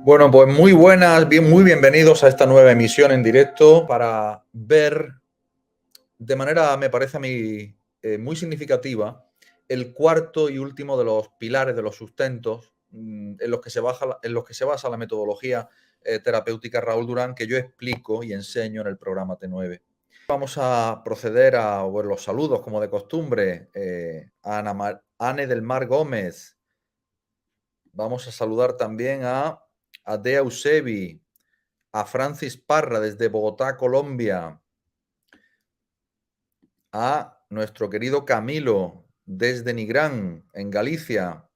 Bueno, pues muy buenas, muy bienvenidos a esta nueva emisión en directo para ver de manera, me parece a mí, muy significativa, el cuarto y último de los pilares, de los sustentos en los que se basa la metodología terapéutica Raúl Durán, que yo explico y enseño en el programa T9. Vamos a proceder a ver los saludos, como de costumbre, a Anne del Mar Gómez. Vamos a saludar también a Dea Eusebi, a Francis Parra desde Bogotá, Colombia, a nuestro querido Camilo desde Nigrán, en Galicia,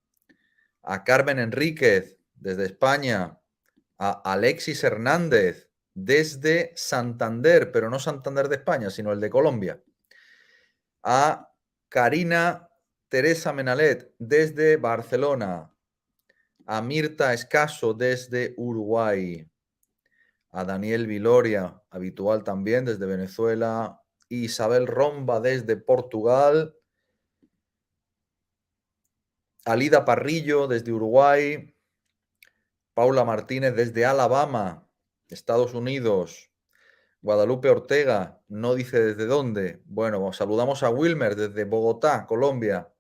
a Carmen Enríquez desde España, a Alexis Hernández desde Santander, pero no Santander de España, sino el de Colombia, a Karina Teresa Menalet desde Barcelona, a Mirta Escaso desde Uruguay, a Daniel Viloria, habitual también desde Venezuela, Isabel Romba desde Portugal, Alida Parrillo desde Uruguay, Paula Martínez desde Alabama, Estados Unidos, Guadalupe Ortega, no dice desde dónde. Bueno, saludamos a Wilmer desde Bogotá, Colombia.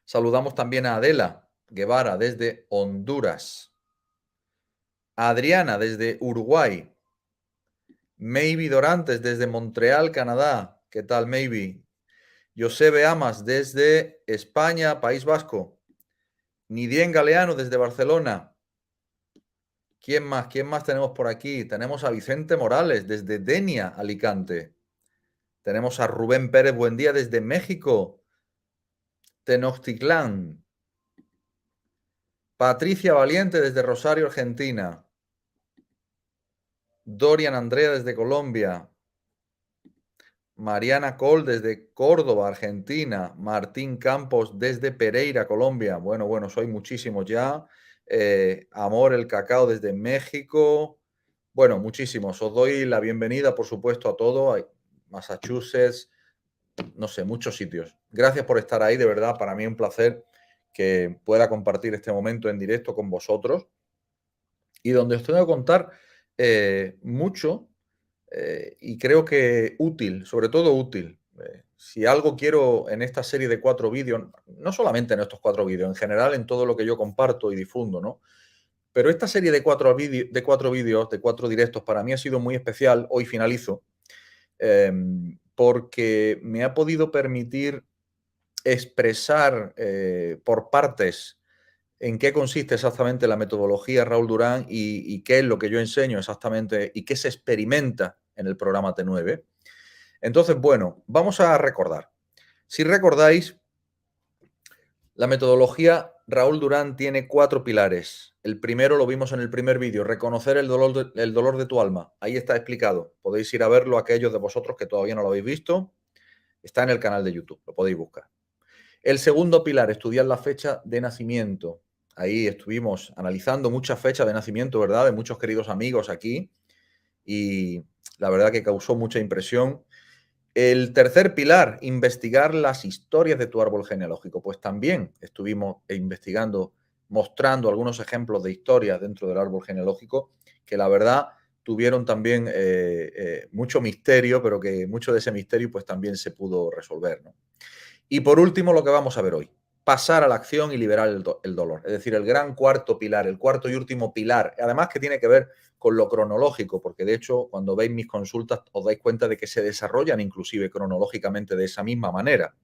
Saludamos también a Adela Guevara desde Honduras, a Adriana desde Uruguay, Maybe Dorantes desde Montreal, Canadá. ¿Qué tal, Maybe? Josebe Amas desde España, País Vasco. Nidien Galeano desde Barcelona. ¿Quién más? ¿Quién más tenemos por aquí? Tenemos a Vicente Morales desde Denia, Alicante. Tenemos a Rubén Pérez Buendía desde México, Tenochtitlán. Patricia Valiente desde Rosario, Argentina. Dorian Andrea desde Colombia. Mariana Col desde Córdoba, Argentina. Martín Campos desde Pereira, Colombia. Bueno, soy muchísimos ya. Amor el Cacao desde México. Bueno, muchísimos. Os doy la bienvenida, por supuesto, a todo. Hay Massachusetts, no sé, muchos sitios. Gracias por estar ahí, de verdad. Para mí es un placer que pueda compartir este momento en directo con vosotros y donde os tengo que contar mucho y creo que útil, sobre todo útil. Si algo quiero en esta serie de 4 vídeos, no solamente en estos 4 vídeos, en general en todo lo que yo comparto y difundo, ¿no? Pero esta serie de 4 vídeos, de 4 directos, para mí ha sido muy especial. Hoy finalizo, porque me ha podido permitir expresar por partes en qué consiste exactamente la metodología Raúl Durán y qué es lo que yo enseño exactamente y qué se experimenta en el programa T9. Entonces, bueno, vamos a recordar. Si recordáis, la metodología Raúl Durán tiene 4 pilares. El primero lo vimos en el primer vídeo, reconocer el dolor de tu alma. Ahí está explicado. Podéis ir a verlo aquellos de vosotros que todavía no lo habéis visto. Está en el canal de YouTube, lo podéis buscar. El segundo pilar, estudiar la fecha de nacimiento. Ahí estuvimos analizando muchas fechas de nacimiento, ¿verdad? De muchos queridos amigos aquí. Y la verdad que causó mucha impresión. El tercer pilar, investigar las historias de tu árbol genealógico. Pues también estuvimos investigando, mostrando algunos ejemplos de historias dentro del árbol genealógico que la verdad tuvieron también mucho misterio, pero que mucho de ese misterio pues también se pudo resolver, ¿no? Y por último, lo que vamos a ver hoy, pasar a la acción y liberar el dolor. Es decir, el gran cuarto pilar, el cuarto y último pilar, además que tiene que ver con lo cronológico, porque de hecho, cuando veis mis consultas, os dais cuenta de que se desarrollan inclusive cronológicamente de esa misma manera.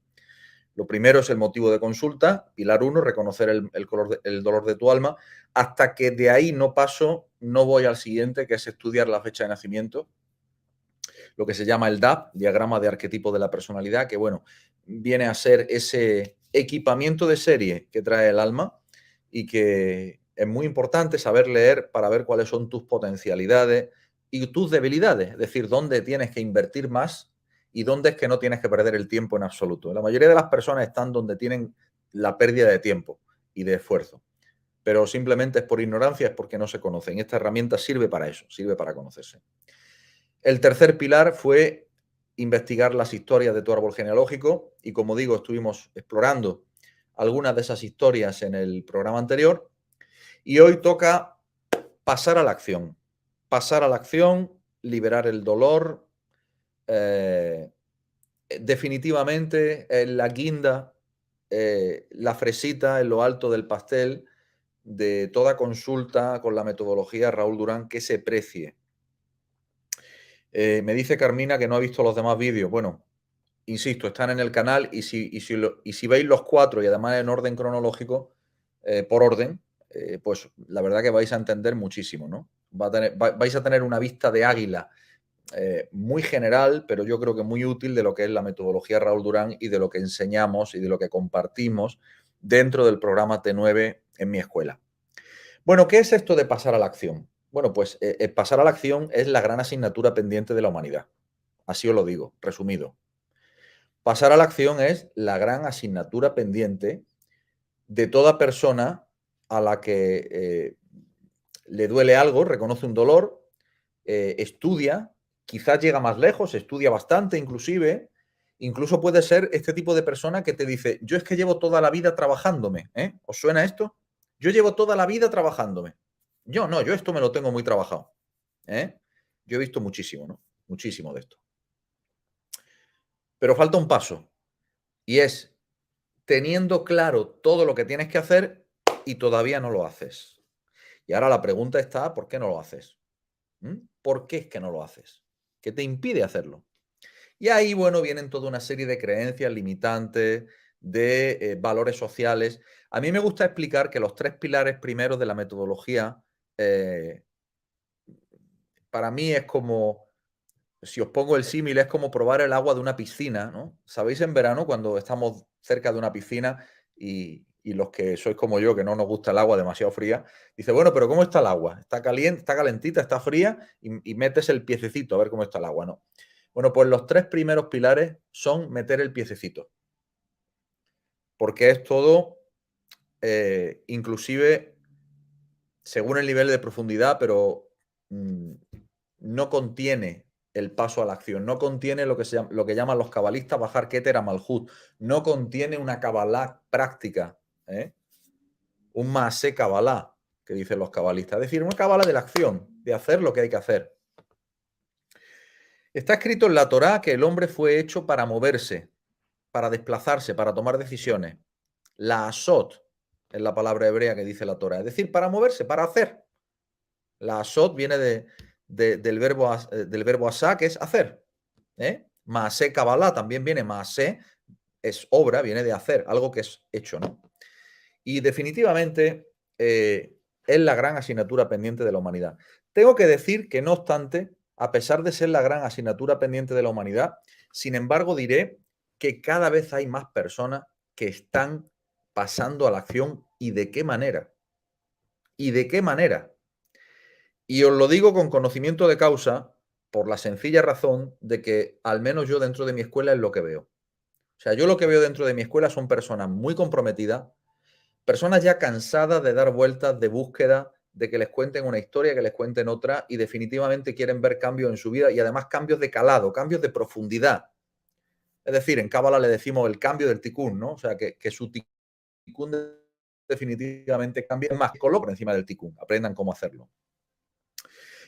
Lo primero es el motivo de consulta, pilar 1, reconocer el dolor de tu alma, hasta que de ahí no paso, no voy al siguiente, que es estudiar la fecha de nacimiento, lo que se llama el DAP, diagrama de arquetipo de la personalidad, que bueno, viene a ser ese equipamiento de serie que trae el alma y que es muy importante saber leer para ver cuáles son tus potencialidades y tus debilidades, es decir, dónde tienes que invertir más y dónde es que no tienes que perder el tiempo en absoluto. La mayoría de las personas están donde tienen la pérdida de tiempo y de esfuerzo, pero simplemente es por ignorancia, es porque no se conocen. Esta herramienta sirve para eso, sirve para conocerse. El tercer pilar fue investigar las historias de tu árbol genealógico y, como digo, estuvimos explorando algunas de esas historias en el programa anterior y hoy toca pasar a la acción. Pasar a la acción, liberar el dolor. Definitivamente la guinda, la fresita en lo alto del pastel de toda consulta con la metodología Raúl Durán que se precie. Me dice Carmina que no ha visto los demás vídeos. Bueno, insisto, están en el canal y si veis los 4 y además en orden cronológico, por orden, pues la verdad que vais a entender muchísimo, ¿no? Vais a tener una vista de águila muy general, pero yo creo que muy útil de lo que es la metodología Raúl Durán y de lo que enseñamos y de lo que compartimos dentro del programa T9 en mi escuela. Bueno, ¿qué es esto de pasar a la acción? Bueno, pues pasar a la acción es la gran asignatura pendiente de la humanidad. Así os lo digo, resumido. Pasar a la acción es la gran asignatura pendiente de toda persona a la que le duele algo, reconoce un dolor, estudia, quizás llega más lejos, estudia bastante inclusive, incluso puede ser este tipo de persona que te dice, yo es que llevo toda la vida trabajándome, ¿eh? ¿Os suena esto? Yo llevo toda la vida trabajándome. Yo no, yo esto me lo tengo muy trabajado, ¿eh? Yo he visto muchísimo, ¿no? Muchísimo de esto. Pero falta un paso y es teniendo claro todo lo que tienes que hacer y todavía no lo haces. Y ahora la pregunta está, ¿por qué no lo haces? ¿Por qué es que no lo haces? ¿Qué te impide hacerlo? Y ahí, bueno, vienen toda una serie de creencias limitantes, de valores sociales. A mí me gusta explicar que los 3 pilares primeros de la metodología, para mí es como, si os pongo el símil, es como probar el agua de una piscina, ¿no? ¿Sabéis en verano cuando estamos cerca de una piscina y los que sois como yo, que no nos gusta el agua demasiado fría, dice, bueno, pero ¿cómo está el agua? ¿Está caliente, está calentita, está fría? Y metes el piececito a ver cómo está el agua, ¿no? Bueno, pues los 3 primeros pilares son meter el piececito. Porque es todo, inclusive, según el nivel de profundidad, pero no contiene el paso a la acción, no contiene lo que llaman los cabalistas bajar Keter a Malhut, no contiene una cabalá práctica, un maasé cabalá, que dicen los cabalistas, es decir, una cabalá de la acción, de hacer lo que hay que hacer. Está escrito en la Torá que el hombre fue hecho para moverse, para desplazarse, para tomar decisiones. La asot es la palabra hebrea que dice la Torá, es decir, para moverse, para hacer. La asot viene del verbo asá, que es hacer. Maasé Kabbalah también viene, maasé es obra, viene de hacer, algo que es hecho, ¿no? Y definitivamente es la gran asignatura pendiente de la humanidad. Tengo que decir que, no obstante, a pesar de ser la gran asignatura pendiente de la humanidad, sin embargo diré que cada vez hay más personas que están pasando a la acción y de qué manera. ¿Y de qué manera? Y os lo digo con conocimiento de causa por la sencilla razón de que al menos yo dentro de mi escuela es lo que veo. O sea, yo lo que veo dentro de mi escuela son personas muy comprometidas, personas ya cansadas de dar vueltas, de búsqueda, de que les cuenten una historia, que les cuenten otra y definitivamente quieren ver cambios en su vida y además cambios de calado, cambios de profundidad. Es decir, en Cábala le decimos el cambio del ticún, ¿no? O sea, que su ticún definitivamente cambie más que por encima del ticún, aprendan cómo hacerlo.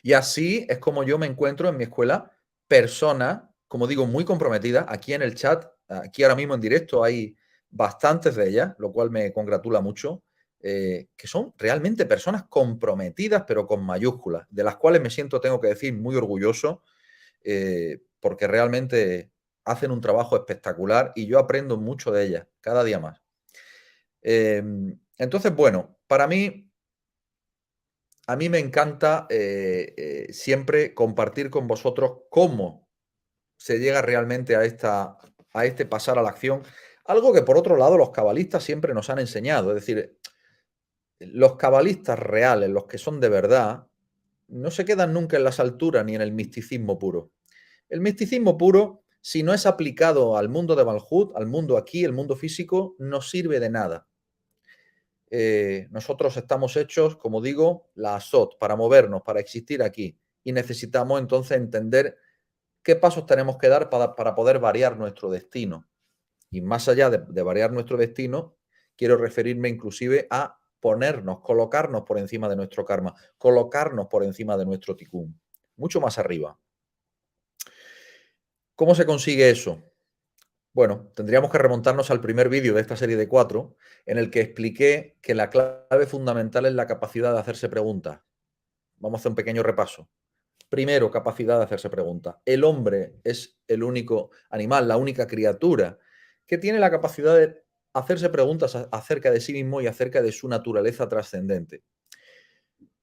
Y así es como yo me encuentro en mi escuela, personas, como digo, muy comprometidas. Aquí en el chat, aquí ahora mismo en directo, hay bastantes de ellas, lo cual me congratula mucho, que son realmente personas comprometidas, pero con mayúsculas, de las cuales me siento, tengo que decir, muy orgulloso, porque realmente hacen un trabajo espectacular y yo aprendo mucho de ellas, cada día más. Entonces, bueno, para mí, a mí me encanta siempre compartir con vosotros cómo se llega realmente a este pasar a la acción. Algo que, por otro lado, los cabalistas siempre nos han enseñado. Es decir, los cabalistas reales, los que son de verdad, no se quedan nunca en las alturas ni en el misticismo puro. El misticismo puro, si no es aplicado al mundo de Malhut, al mundo aquí, el mundo físico, no sirve de nada. Nosotros estamos hechos, como digo, la ASOT, para movernos, para existir aquí. Y necesitamos entonces entender qué pasos tenemos que dar para poder variar nuestro destino. Y más allá de variar nuestro destino, quiero referirme inclusive a ponernos, colocarnos por encima de nuestro karma, colocarnos por encima de nuestro tikkun, mucho más arriba. ¿Cómo se consigue eso? Bueno, tendríamos que remontarnos al primer vídeo de esta serie de 4, en el que expliqué que la clave fundamental es la capacidad de hacerse preguntas. Vamos a hacer un pequeño repaso. Primero, capacidad de hacerse preguntas. El hombre es el único animal, la única criatura que tiene la capacidad de hacerse preguntas acerca de sí mismo y acerca de su naturaleza trascendente.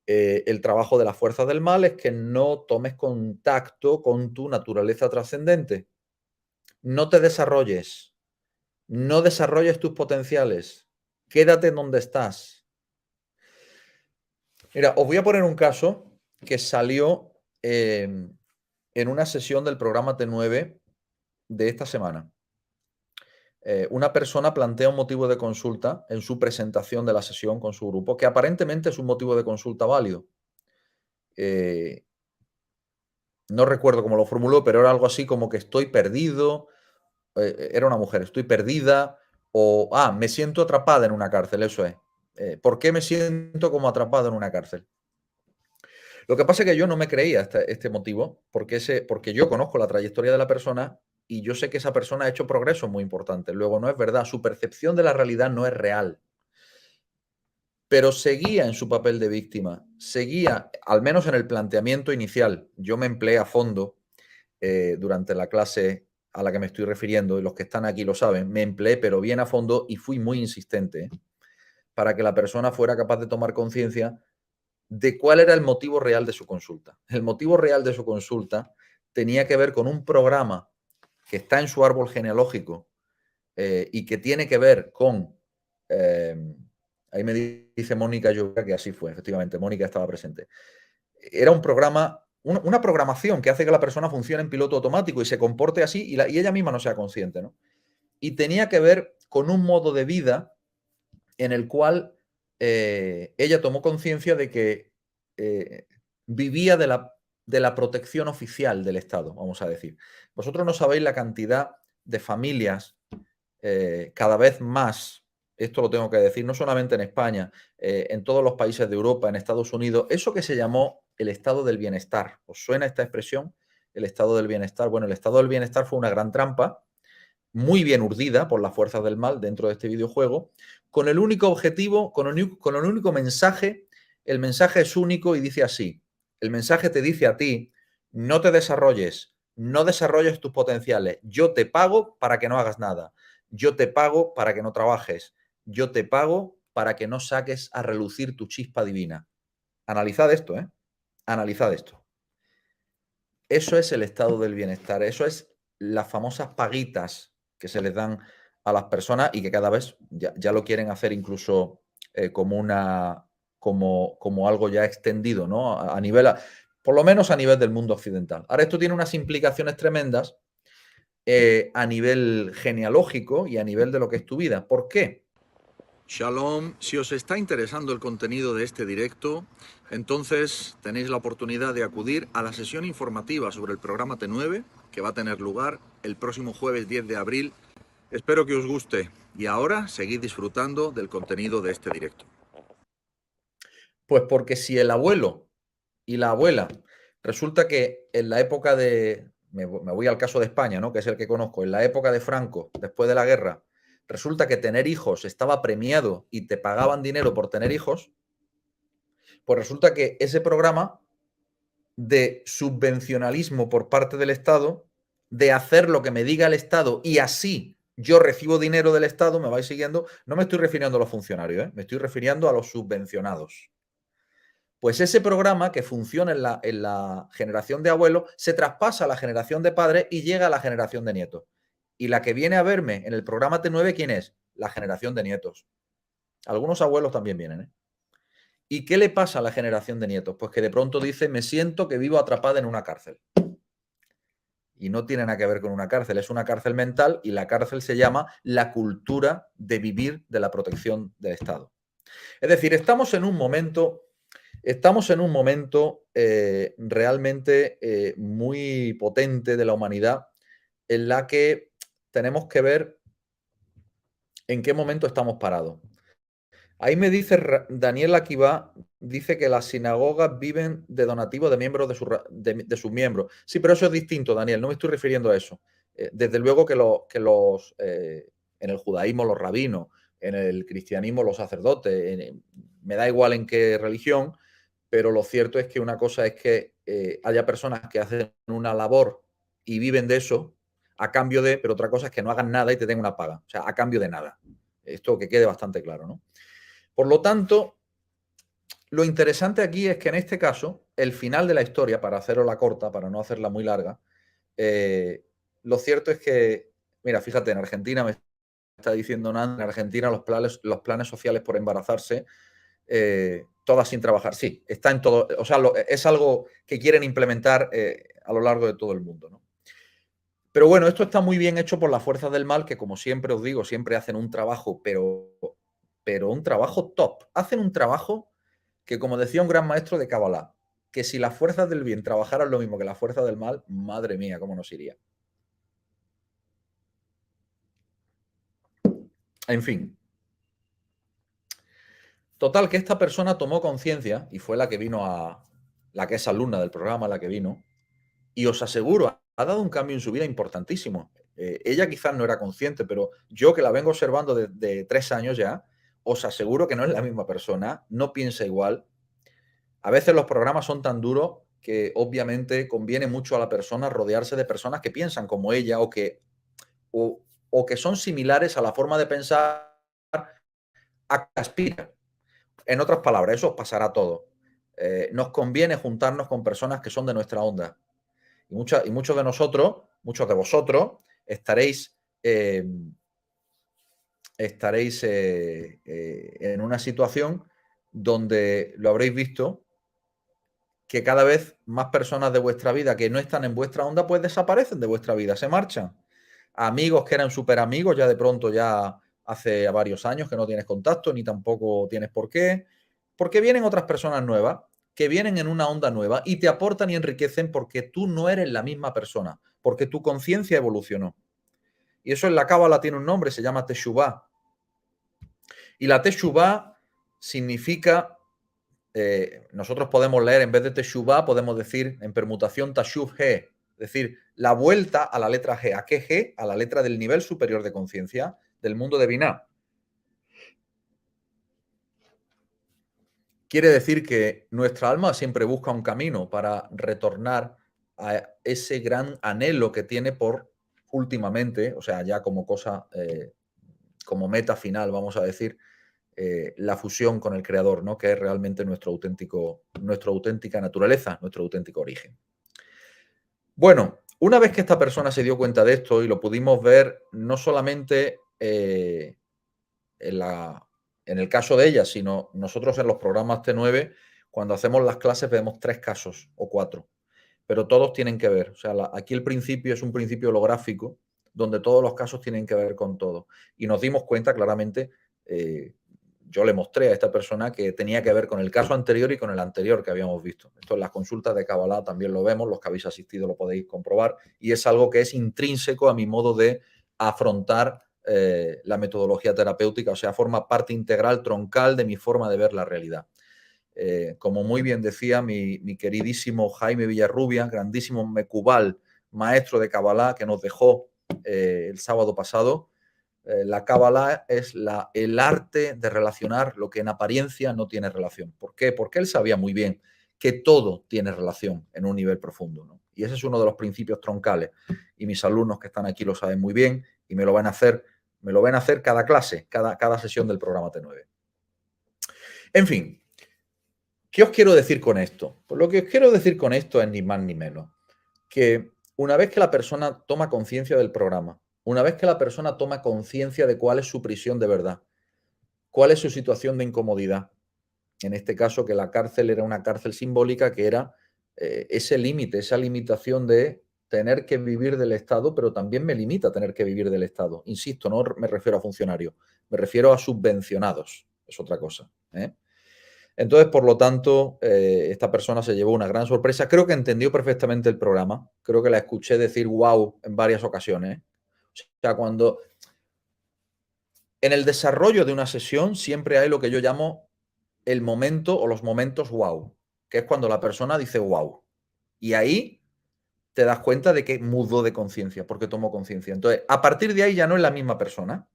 El trabajo de las fuerzas del mal es que no tomes contacto con tu naturaleza trascendente. No te desarrolles. No desarrolles tus potenciales. Quédate en donde estás. Mira, os voy a poner un caso que salió en una sesión del programa T9 de esta semana. Una persona plantea un motivo de consulta en su presentación de la sesión con su grupo, que aparentemente es un motivo de consulta válido. No recuerdo cómo lo formuló, pero era algo así como que estoy perdido, era una mujer, estoy perdida, o, me siento atrapada en una cárcel, eso es. ¿Por qué me siento como atrapado en una cárcel? Lo que pasa es que yo no me creía este motivo, porque yo conozco la trayectoria de la persona y yo sé que esa persona ha hecho progresos muy importantes. Luego, no es verdad, su percepción de la realidad no es real. Pero seguía en su papel de víctima, seguía, al menos en el planteamiento inicial. Yo me empleé a fondo durante la clase a la que me estoy refiriendo, y los que están aquí lo saben, me empleé pero bien a fondo y fui muy insistente para que la persona fuera capaz de tomar conciencia de cuál era el motivo real de su consulta. El motivo real de su consulta tenía que ver con un programa que está en su árbol genealógico y que tiene que ver con... ahí me dice Mónica Llobera que así fue, efectivamente, Mónica estaba presente. Era un programa, una programación que hace que la persona funcione en piloto automático y se comporte así y ella misma no sea consciente, ¿no? Y tenía que ver con un modo de vida en el cual ella tomó conciencia de que vivía de la protección oficial del Estado, vamos a decir. Vosotros no sabéis la cantidad de familias cada vez más, esto lo tengo que decir, no solamente en España, en todos los países de Europa, en Estados Unidos, eso que se llamó el estado del bienestar. ¿Os suena esta expresión? El estado del bienestar. Bueno, el estado del bienestar fue una gran trampa, muy bien urdida por las fuerzas del mal dentro de este videojuego, con el único objetivo, con el único mensaje. El mensaje es único y dice así. El mensaje te dice a ti, no te desarrolles, no desarrolles tus potenciales. Yo te pago para que no hagas nada. Yo te pago para que no trabajes. Yo te pago para que no saques a relucir tu chispa divina. Analizad esto, ¿eh? Analizad esto. Eso es el estado del bienestar. Eso es las famosas paguitas que se les dan a las personas y que cada vez ya lo quieren hacer incluso como algo ya extendido, ¿no? A nivel, por lo menos a nivel del mundo occidental. Ahora, esto tiene unas implicaciones tremendas a nivel genealógico y a nivel de lo que es tu vida. ¿Por qué? Shalom, si os está interesando el contenido de este directo, entonces tenéis la oportunidad de acudir a la sesión informativa sobre el programa T9, que va a tener lugar el próximo jueves 10 de abril. Espero que os guste y ahora seguid disfrutando del contenido de este directo. Pues porque si el abuelo y la abuela, resulta que en la época de, me voy al caso de España, ¿no? Que es el que conozco, en la época de Franco, después de la guerra, resulta que tener hijos estaba premiado y te pagaban dinero por tener hijos, pues resulta que ese programa de subvencionalismo por parte del Estado, de hacer lo que me diga el Estado y así yo recibo dinero del Estado, me vais siguiendo, no me estoy refiriendo a los funcionarios, me estoy refiriendo a los subvencionados. Pues ese programa que funciona en la generación de abuelos se traspasa a la generación de padres y llega a la generación de nietos. Y la que viene a verme en el programa T9, ¿quién es? La generación de nietos. Algunos abuelos también vienen, ¿eh? ¿Y qué le pasa a la generación de nietos? Pues que de pronto dice, me siento que vivo atrapada en una cárcel. Y no tiene nada que ver con una cárcel, es una cárcel mental y la cárcel se llama la cultura de vivir de la protección del Estado. Es decir, estamos en un momento realmente muy potente de la humanidad en la que tenemos que ver en qué momento estamos parados. Ahí me dice Daniel Akibá, dice que las sinagogas viven de donativos de miembros de sus miembros. Sí, pero eso es distinto, Daniel, no me estoy refiriendo a eso. Desde luego que en el judaísmo los rabinos, en el cristianismo los sacerdotes, me da igual en qué religión, pero lo cierto es que una cosa es que haya personas que hacen una labor y viven de eso a cambio de, pero otra cosa es que no hagan nada y te den una paga, o sea, a cambio de nada. Esto que quede bastante claro, ¿no? Por lo tanto, lo interesante aquí es que en este caso, el final de la historia, para hacerlo la corta, para no hacerla muy larga, lo cierto es que, mira, fíjate, en Argentina me está diciendo Nan, en Argentina los planes sociales por embarazarse, todas sin trabajar. Sí, está en todo, o sea, es algo que quieren implementar a lo largo de todo el mundo, ¿no? Pero bueno, esto está muy bien hecho por las fuerzas del mal, que como siempre os digo, siempre hacen un trabajo, pero un trabajo top. Hacen un trabajo que, como decía un gran maestro de Kabbalah, que si las fuerzas del bien trabajaran lo mismo que las fuerzas del mal, madre mía, cómo nos iría. En fin. Total, que esta persona tomó conciencia y fue la que vino la que es alumna del programa, la que vino, y os aseguro, ha dado un cambio en su vida importantísimo. Ella quizás no era consciente, pero yo que la vengo observando de 3 años ya, os aseguro que no es la misma persona, no piensa igual. A veces los programas son tan duros que obviamente conviene mucho a la persona rodearse de personas que piensan como ella o que son similares a la forma de pensar a que aspira. En otras palabras, eso os pasará a todos. Nos conviene juntarnos con personas que son de nuestra onda. Y muchos de nosotros, muchos de vosotros, eh, estaréis en una situación donde lo habréis visto, que cada vez más personas de vuestra vida que no están en vuestra onda, pues desaparecen de vuestra vida, se marchan. Amigos que eran súper amigos, ya de pronto ya hace varios años que no tienes contacto, ni tampoco tienes por qué, porque vienen otras personas nuevas, que vienen en una onda nueva y te aportan y enriquecen porque tú no eres la misma persona, porque tu conciencia evolucionó. Y eso en la Cábala tiene un nombre, se llama Teshuvah. Y la Teshuvah significa, nosotros podemos leer, en vez de Teshuvah, podemos decir en permutación Tashuv He, es decir, la vuelta a la letra G. ¿A qué G? A la letra del nivel superior de conciencia del mundo de Binah. Quiere decir que nuestra alma siempre busca un camino para retornar a ese gran anhelo que tiene por últimamente, o sea, ya como cosa, como meta final, vamos a decir, la fusión con el creador, ¿no? Que es realmente nuestra auténtica naturaleza, nuestro auténtico origen. Bueno, una vez que esta persona se dio cuenta de esto y lo pudimos ver no solamente en el caso de ella, sino nosotros en los programas T9, cuando hacemos las clases vemos 3 casos o 4, pero todos tienen que ver. O sea, aquí el principio es un principio holográfico donde todos los casos tienen que ver con todo. Y nos dimos cuenta claramente, yo le mostré a esta persona que tenía que ver con el caso anterior y con el anterior que habíamos visto. Esto en las consultas de Kabbalah también lo vemos, los que habéis asistido lo podéis comprobar, y es algo que es intrínseco a mi modo de afrontar la metodología terapéutica, o sea, forma parte integral, troncal de mi forma de ver la realidad. Como muy bien decía mi queridísimo Jaime Villarrubia, grandísimo Mecubal, maestro de Kabbalah que nos dejó el sábado pasado, la Kabbalah es el arte de relacionar lo que en apariencia no tiene relación. ¿Por qué? Porque él sabía muy bien que todo tiene relación en un nivel profundo, ¿no? Y ese es uno de los principios troncales. Y mis alumnos que están aquí lo saben muy bien y me lo van a hacer cada clase, cada sesión del programa T9. En fin, ¿qué os quiero decir con esto? Pues lo que os quiero decir con esto es ni más ni menos que una vez que la persona toma conciencia del programa, una vez que la persona toma conciencia de cuál es su prisión de verdad, cuál es su situación de incomodidad, en este caso que la cárcel era una cárcel simbólica que era ese límite, esa limitación de tener que vivir del Estado, pero también me limita tener que vivir del Estado. Insisto, no me refiero a funcionarios, me refiero a subvencionados, es otra cosa. Entonces, por lo tanto, esta persona se llevó una gran sorpresa. Creo que entendió perfectamente el programa. Creo que la escuché decir wow en varias ocasiones. O sea, En el desarrollo de una sesión siempre hay lo que yo llamo el momento o los momentos wow, que es cuando la persona dice wow. Y ahí te das cuenta de que mudó de conciencia, porque tomó conciencia. Entonces, a partir de ahí ya no es la misma persona,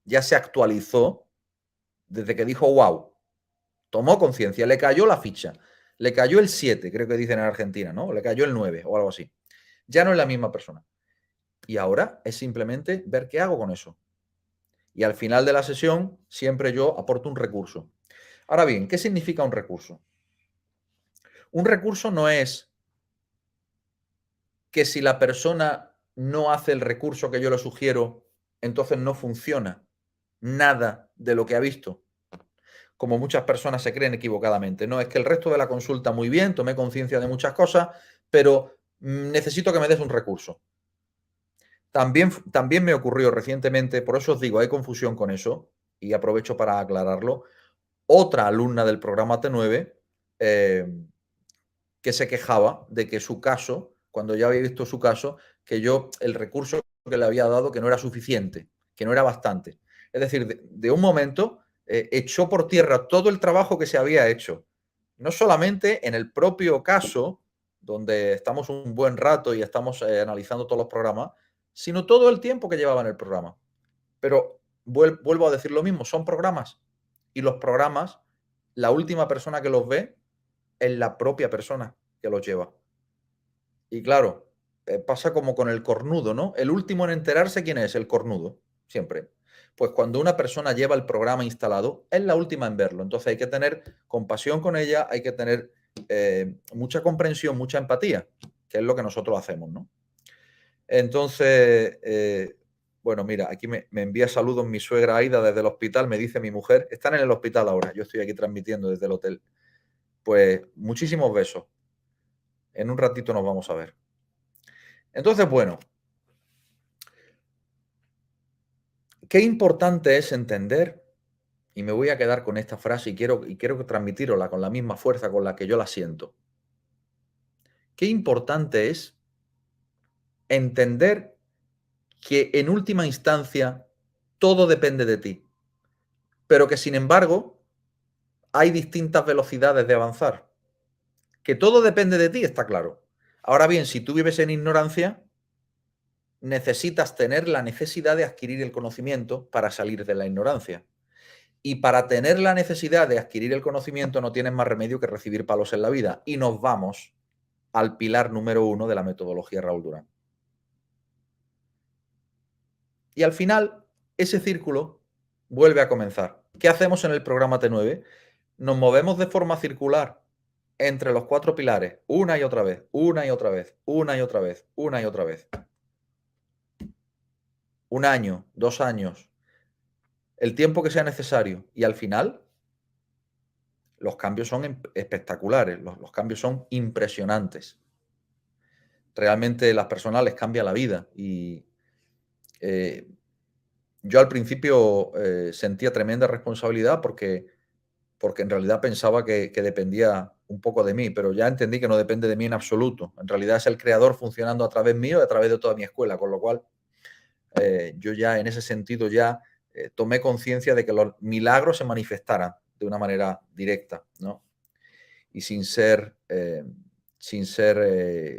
ya se actualizó desde que dijo wow, tomó conciencia, le cayó la ficha, le cayó el 7, creo que dicen en Argentina, ¿no? Le cayó el 9 o algo así. Ya no es la misma persona. Y ahora es simplemente ver qué hago con eso. Y al final de la sesión siempre yo aporto un recurso. Ahora bien, ¿qué significa un recurso? Un recurso no es que si la persona no hace el recurso que yo le sugiero, entonces no funciona nada de lo que ha visto, como muchas personas se creen equivocadamente. No, es que el resto de la consulta muy bien, tomé conciencia de muchas cosas, pero necesito que me des un recurso. También me ocurrió recientemente, por eso os digo, hay confusión con eso, y aprovecho para aclararlo. Otra alumna del programa T9 que se quejaba de que su caso, cuando ya había visto su caso, que yo el recurso que le había dado que no era suficiente, que no era bastante. Es decir, de un momento echó por tierra todo el trabajo que se había hecho. No solamente en el propio caso, donde estamos un buen rato y estamos analizando todos los programas, sino todo el tiempo que llevaba en el programa. Pero vuelvo a decir lo mismo, son programas. Y los programas, la última persona que los ve es la propia persona que los lleva. Y claro, pasa como con el cornudo, ¿no? El último en enterarse quién es, el cornudo, siempre. Pues cuando una persona lleva el programa instalado, es la última en verlo. Entonces hay que tener compasión con ella, hay que tener mucha comprensión, mucha empatía, que es lo que nosotros hacemos, ¿no? Entonces, bueno, mira, aquí me envía saludos mi suegra Aida desde el hospital, me dice mi mujer, están en el hospital ahora, yo estoy aquí transmitiendo desde el hotel. Pues muchísimos besos. En un ratito nos vamos a ver. Entonces, bueno, qué importante es entender, y me voy a quedar con esta frase y quiero transmitirla con la misma fuerza con la que yo la siento. Qué importante es entender que en última instancia todo depende de ti, pero que sin embargo hay distintas velocidades de avanzar. Que todo depende de ti, está claro. Ahora bien, si tú vives en ignorancia, necesitas tener la necesidad de adquirir el conocimiento para salir de la ignorancia. Y para tener la necesidad de adquirir el conocimiento no tienes más remedio que recibir palos en la vida. Y nos vamos al pilar número 1 de la metodología Raúl Durán. Y al final, ese círculo vuelve a comenzar. ¿Qué hacemos en el programa T9? Nos movemos de forma circular entre los 4 pilares, una y otra vez, una y otra vez, una y otra vez, una y otra vez. 1 año, 2 años, el tiempo que sea necesario. Y al final, los cambios son espectaculares, los cambios son impresionantes. Realmente las personas les cambia la vida. Y yo al principio sentía tremenda responsabilidad porque en realidad pensaba que dependía un poco de mí, pero ya entendí que no depende de mí en absoluto. En realidad es el creador funcionando a través mío y a través de toda mi escuela, con lo cual yo ya en ese sentido ya tomé conciencia de que los milagros se manifestaran de una manera directa, ¿no? Y sin ser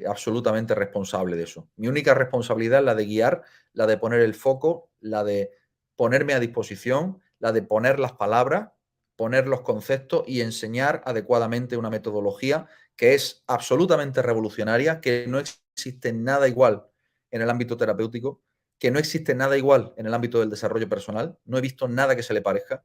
absolutamente responsable de eso. Mi única responsabilidad es la de guiar, la de poner el foco, la de ponerme a disposición, la de poner las palabras, poner los conceptos y enseñar adecuadamente una metodología que es absolutamente revolucionaria, que no existe nada igual en el ámbito terapéutico, que no existe nada igual en el ámbito del desarrollo personal, no he visto nada que se le parezca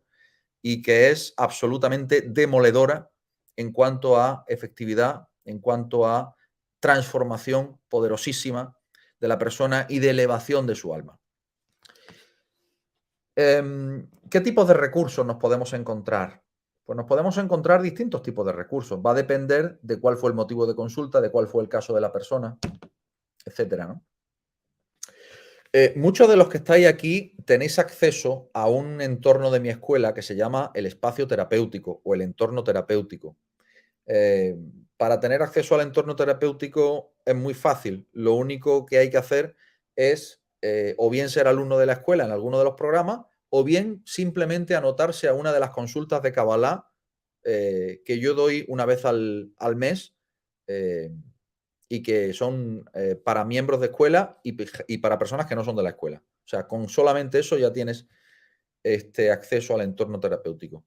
y que es absolutamente demoledora en cuanto a efectividad, en cuanto a transformación poderosísima de la persona y de elevación de su alma. ¿Qué tipos de recursos nos podemos encontrar? Pues nos podemos encontrar distintos tipos de recursos. Va a depender de cuál fue el motivo de consulta, de cuál fue el caso de la persona, etcétera, ¿no? Muchos de los que estáis aquí tenéis acceso a un entorno de mi escuela que se llama el espacio terapéutico o el entorno terapéutico. Para tener acceso al entorno terapéutico es muy fácil. Lo único que hay que hacer es o bien ser alumno de la escuela en alguno de los programas o bien simplemente anotarse a una de las consultas de Kabbalah que yo doy una vez al mes eh, y que son para miembros de escuela y para personas que no son de la escuela. O sea, con solamente eso ya tienes acceso al entorno terapéutico.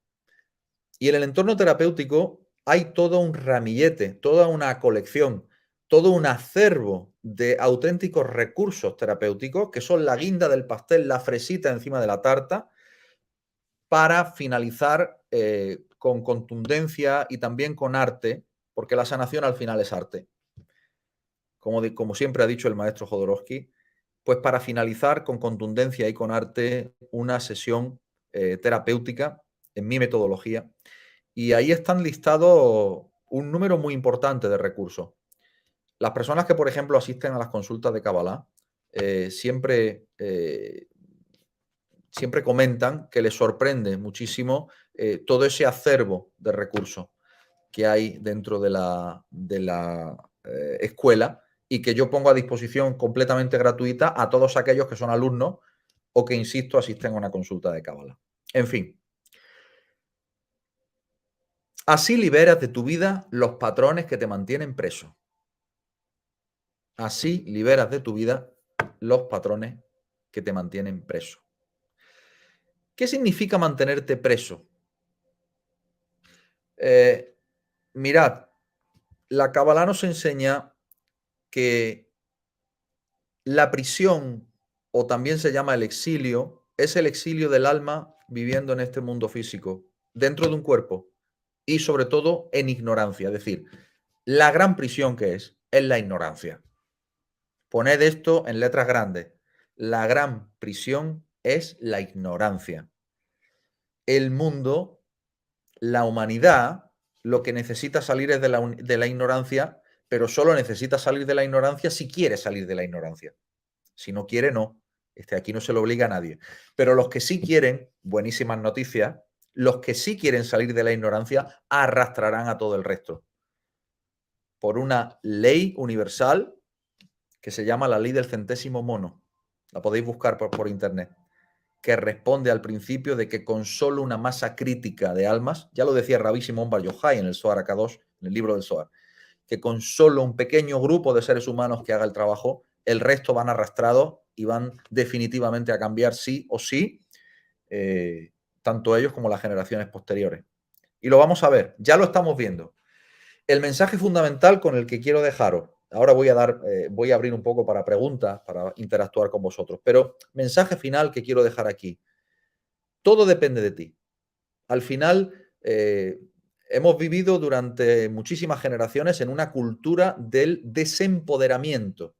Y en el entorno terapéutico hay todo un ramillete, toda una colección, todo un acervo de auténticos recursos terapéuticos que son la guinda del pastel, la fresita encima de la tarta, para finalizar con contundencia y también con arte, porque la sanación al final es arte. Como siempre ha dicho el maestro Jodorowsky, pues para finalizar con contundencia y con arte una sesión terapéutica en mi metodología. Y ahí están listados un número muy importante de recursos. Las personas que, por ejemplo, asisten a las consultas de Kabbalah siempre comentan que les sorprende muchísimo todo ese acervo de recursos que hay dentro de la escuela y que yo pongo a disposición completamente gratuita a todos aquellos que son alumnos o que, insisto, asisten a una consulta de Kabbalah. En fin, así liberas de tu vida los patrones que te mantienen preso. Así liberas de tu vida los patrones que te mantienen preso. ¿Qué significa mantenerte preso? Mirad, la Kabbalah nos enseña que la prisión, o también se llama el exilio, es el exilio del alma viviendo en este mundo físico, dentro de un cuerpo y sobre todo en ignorancia. Es decir, la gran prisión que es la ignorancia. Poned esto en letras grandes. La gran prisión es la ignorancia. El mundo, la humanidad, lo que necesita salir es de la ignorancia, pero solo necesita salir de la ignorancia si quiere salir de la ignorancia. Si no quiere, no. Aquí no se lo obliga a nadie. Pero los que sí quieren, buenísimas noticias, los que sí quieren salir de la ignorancia arrastrarán a todo el resto. Por una ley universal que se llama la ley del centésimo mono. La podéis buscar por internet. Que responde al principio de que con solo una masa crítica de almas, ya lo decía Rabbi Shimon Bar Yochai en el Zohar Akadosh, en el libro del Zohar, que con solo un pequeño grupo de seres humanos que haga el trabajo, el resto van arrastrados y van definitivamente a cambiar sí o sí, tanto ellos como las generaciones posteriores. Y lo vamos a ver, ya lo estamos viendo. El mensaje fundamental con el que quiero dejaros, ahora voy a abrir un poco para preguntas, para interactuar con vosotros, pero mensaje final que quiero dejar aquí. Todo depende de ti. Al final, hemos vivido durante muchísimas generaciones en una cultura del desempoderamiento.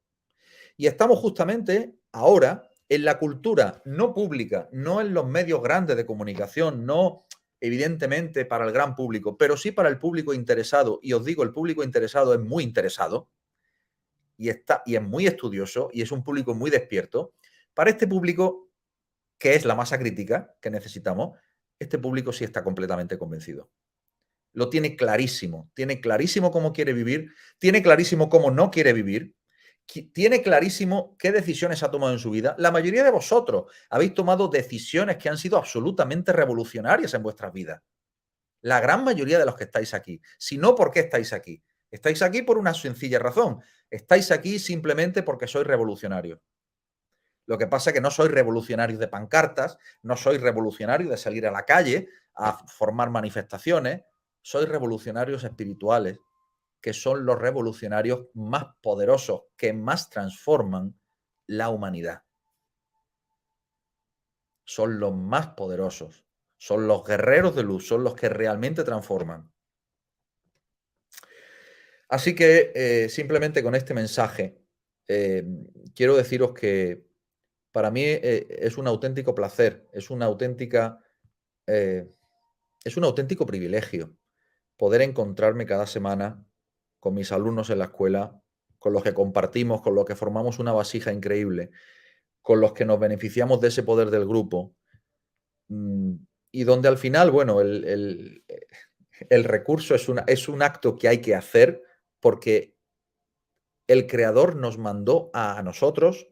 Y estamos justamente ahora en la cultura no pública, no en los medios grandes de comunicación, no evidentemente para el gran público, pero sí para el público interesado. Y os digo, el público interesado es muy interesado y es muy estudioso y es un público muy despierto. Para este público, que es la masa crítica que necesitamos, este público sí está completamente convencido. Lo tiene clarísimo cómo quiere vivir, tiene clarísimo cómo no quiere vivir, tiene clarísimo qué decisiones ha tomado en su vida. La mayoría de vosotros habéis tomado decisiones que han sido absolutamente revolucionarias en vuestras vidas. La gran mayoría de los que estáis aquí. Si no, ¿por qué estáis aquí? Estáis aquí por una sencilla razón. Estáis aquí simplemente porque sois revolucionarios. Lo que pasa es que no sois revolucionarios de pancartas, no sois revolucionarios de salir a la calle a formar manifestaciones, sois revolucionarios espirituales, que son los revolucionarios más poderosos, que más transforman la humanidad. Son los más poderosos, son los guerreros de luz, son los que realmente transforman. Así que simplemente con este mensaje quiero deciros que para mí es un auténtico placer, es un auténtico privilegio poder encontrarme cada semana con mis alumnos en la escuela, con los que compartimos, con los que formamos una vasija increíble, con los que nos beneficiamos de ese poder del grupo, mm, y donde al final, bueno, el recurso es un acto que hay que hacer porque el creador nos mandó a nosotros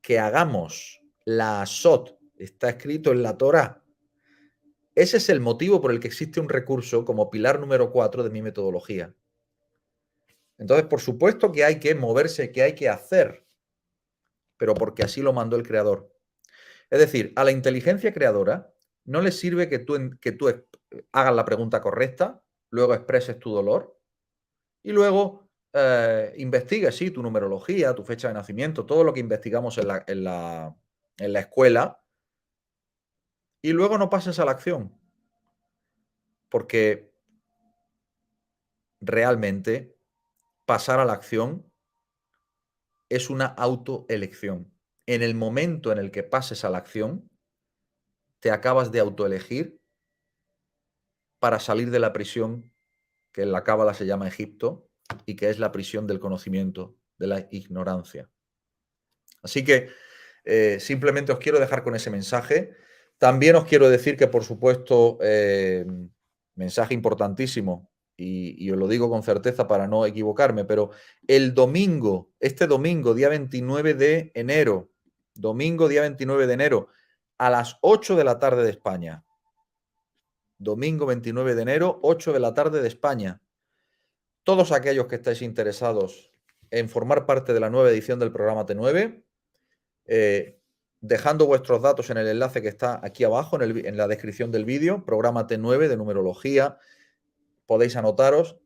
que hagamos la asot, Está escrito en la Torá. Ese es el motivo por el que existe un recurso como pilar número 4 de mi metodología. Entonces, por supuesto que hay que moverse, que hay que hacer, pero porque así lo mandó el creador. Es decir, a la inteligencia creadora no le sirve que tú hagas la pregunta correcta, luego expreses tu dolor y luego investigues, sí, tu numerología, tu fecha de nacimiento, todo lo que investigamos en la escuela, y luego no pases a la acción, porque realmente pasar a la acción es una autoelección. En el momento en el que pases a la acción, te acabas de autoelegir para salir de la prisión que en la cábala se llama Egipto y que es la prisión del conocimiento, de la ignorancia. Así que simplemente os quiero dejar con ese mensaje. También os quiero decir que, por supuesto, mensaje importantísimo, y os lo digo con certeza para no equivocarme, pero el domingo, este domingo, día 29 de enero, domingo, día 29 de enero, a las 8 de la tarde de España. Domingo 29 de enero, 8 de la tarde de España. Todos aquellos que estáis interesados en formar parte de la nueva edición del programa T9, dejando vuestros datos en el enlace que está aquí abajo en la descripción del vídeo, programa T9 de numerología, podéis anotaros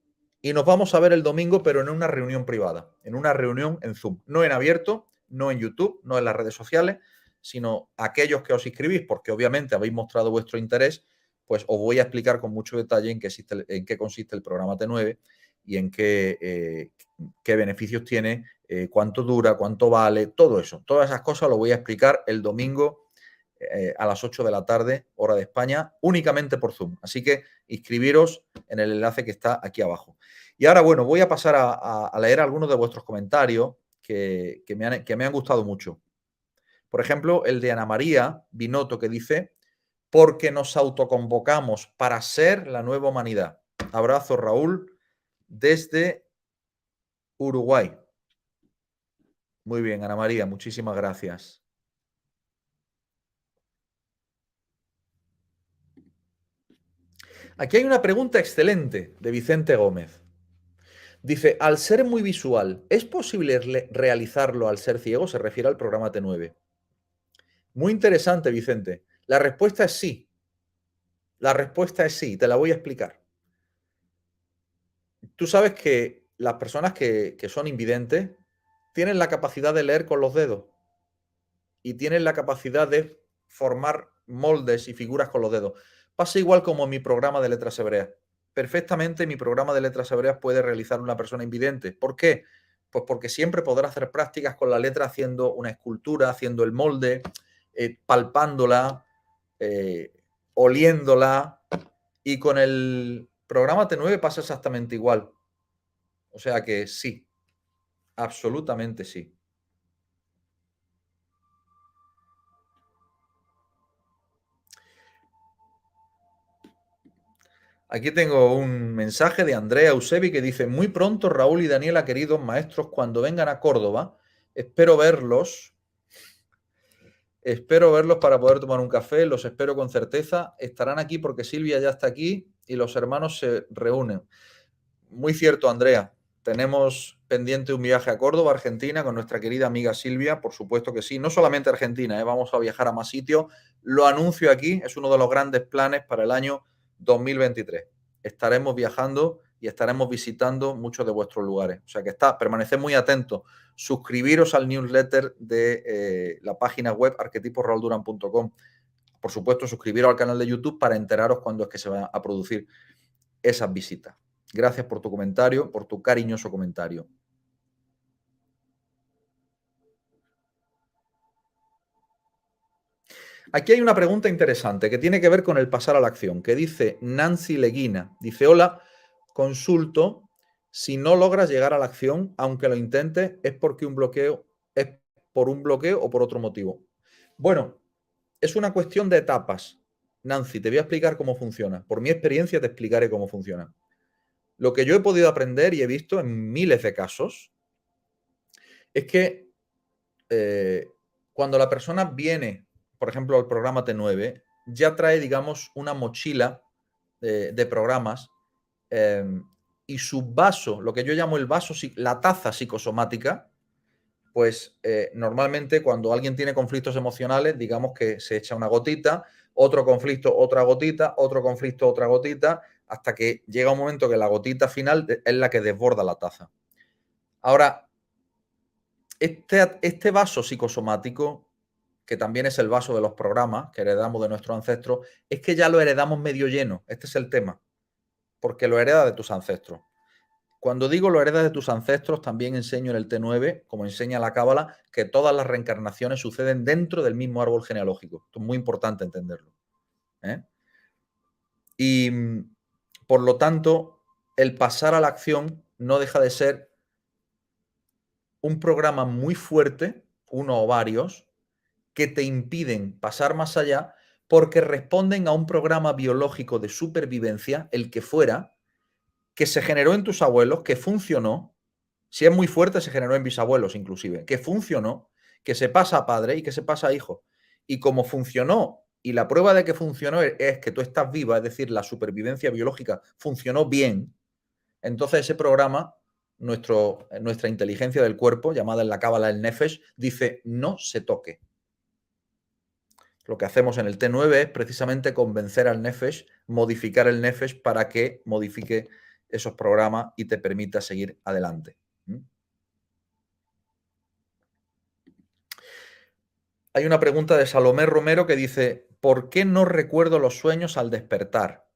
y nos vamos a ver el domingo, pero en una reunión privada, en una reunión en Zoom, no en abierto, no en YouTube, no en las redes sociales, sino aquellos que os inscribís, porque obviamente habéis mostrado vuestro interés, pues os voy a explicar con mucho detalle en qué consiste el programa T9 y en qué beneficios tiene, cuánto dura, cuánto vale, todo eso. Todas esas cosas lo voy a explicar el domingo a las 8 de la tarde, hora de España, únicamente por Zoom. Así que inscribiros en el enlace que está aquí abajo. Y ahora, bueno, voy a pasar a leer algunos de vuestros comentarios que me han gustado mucho. Por ejemplo, el de Ana María Binotto, que dice: porque nos autoconvocamos para ser la nueva humanidad. Abrazo, Raúl, desde Uruguay. Muy bien, Ana María, muchísimas gracias. Aquí hay una pregunta excelente de Vicente Gómez. Dice, al ser muy visual, ¿es posible realizarlo al ser ciego? Se refiere al programa T9. Muy interesante, Vicente. La respuesta es sí. La respuesta es sí, te la voy a explicar. Tú sabes que las personas que son invidentes tienen la capacidad de leer con los dedos y tienen la capacidad de formar moldes y figuras con los dedos. Pasa igual como mi programa de letras hebreas. Perfectamente mi programa de letras hebreas puede realizar una persona invidente. ¿Por qué? Pues porque siempre podrá hacer prácticas con la letra haciendo una escultura, haciendo el molde, palpándola, oliéndola. Y con el programa T9 pasa exactamente igual. O sea que sí, absolutamente sí. Aquí tengo un mensaje de Andrea Eusebi que dice: muy pronto, Raúl y Daniela, queridos maestros, cuando vengan a Córdoba, espero verlos para poder tomar un café, los espero con certeza. Estarán aquí porque Silvia ya está aquí y los hermanos se reúnen. Muy cierto, Andrea. Tenemos pendiente un viaje a Córdoba, Argentina, con nuestra querida amiga Silvia, por supuesto que sí. No solamente Argentina, vamos a viajar a más sitios. Lo anuncio aquí, es uno de los grandes planes para el año 2023. Estaremos viajando y estaremos visitando muchos de vuestros lugares. O sea que permaneced muy atentos. Suscribiros al newsletter de la página web arquetiposraulduran.com. Por supuesto, suscribiros al canal de YouTube para enteraros cuando es que se van a producir esas visitas. Gracias por tu comentario, por tu cariñoso comentario. Aquí hay una pregunta interesante que tiene que ver con el pasar a la acción, que dice Nancy Leguina. Dice, hola, consulto, si no logras llegar a la acción, aunque lo intentes, es por un bloqueo o por otro motivo. Bueno, es una cuestión de etapas. Nancy, te voy a explicar cómo funciona. Por mi experiencia te explicaré cómo funciona. Lo que yo he podido aprender y he visto en miles de casos es que cuando la persona viene por ejemplo, el programa T9, ya trae, digamos, una mochila de programas y su vaso, lo que yo llamo el vaso, la taza psicosomática, pues normalmente cuando alguien tiene conflictos emocionales, digamos que se echa una gotita, otro conflicto, otra gotita, otro conflicto, otra gotita, hasta que llega un momento que la gotita final es la que desborda la taza. Ahora, este vaso psicosomático, que también es el vaso de los programas que heredamos de nuestros ancestros, es que ya lo heredamos medio lleno. Este es el tema, porque lo heredas de tus ancestros. Cuando digo lo heredas de tus ancestros, también enseño en el T9, como enseña la Cábala, que todas las reencarnaciones suceden dentro del mismo árbol genealógico. Esto es muy importante entenderlo. ¿eh? Y por lo tanto, el pasar a la acción no deja de ser un programa muy fuerte, uno o varios, que te impiden pasar más allá porque responden a un programa biológico de supervivencia, el que fuera, que se generó en tus abuelos, que funcionó. Si es muy fuerte, se generó en bisabuelos inclusive, que funcionó, que se pasa a padre y que se pasa a hijo. Y como funcionó, y la prueba de que funcionó es que tú estás viva, es decir, la supervivencia biológica funcionó bien, entonces ese programa, nuestra inteligencia del cuerpo, llamada en la cábala el Nefesh, dice no se toque. Lo que hacemos en el T9 es precisamente convencer al Nefesh, modificar el Nefesh para que modifique esos programas y te permita seguir adelante. Hay una pregunta de Salomé Romero que dice, ¿por qué no recuerdo los sueños al despertar?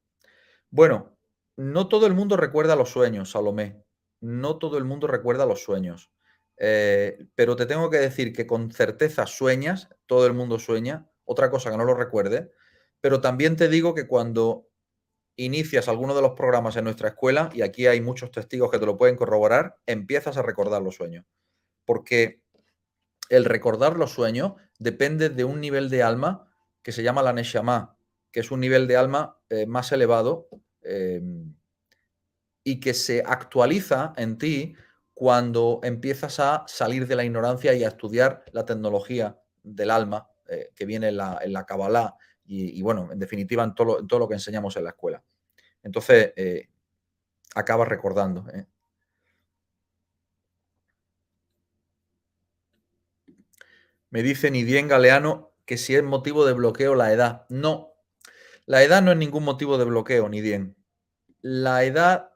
Bueno, no todo el mundo recuerda los sueños, Salomé. No todo el mundo recuerda los sueños. Pero te tengo que decir que con certeza sueñas, todo el mundo sueña, otra cosa que no lo recuerde, pero también te digo que cuando inicias alguno de los programas en nuestra escuela, y aquí hay muchos testigos que te lo pueden corroborar, empiezas a recordar los sueños. Porque el recordar los sueños depende de un nivel de alma que se llama la Neshama, que es un nivel de alma más elevado y que se actualiza en ti cuando empiezas a salir de la ignorancia y a estudiar la tecnología del alma que viene en la Kabbalah y, bueno, en definitiva en todo lo que enseñamos en la escuela. Entonces, acabas recordando. Me dice Nidien Galeano que si es motivo de bloqueo la edad. No, la edad no es ningún motivo de bloqueo, Nidien. La edad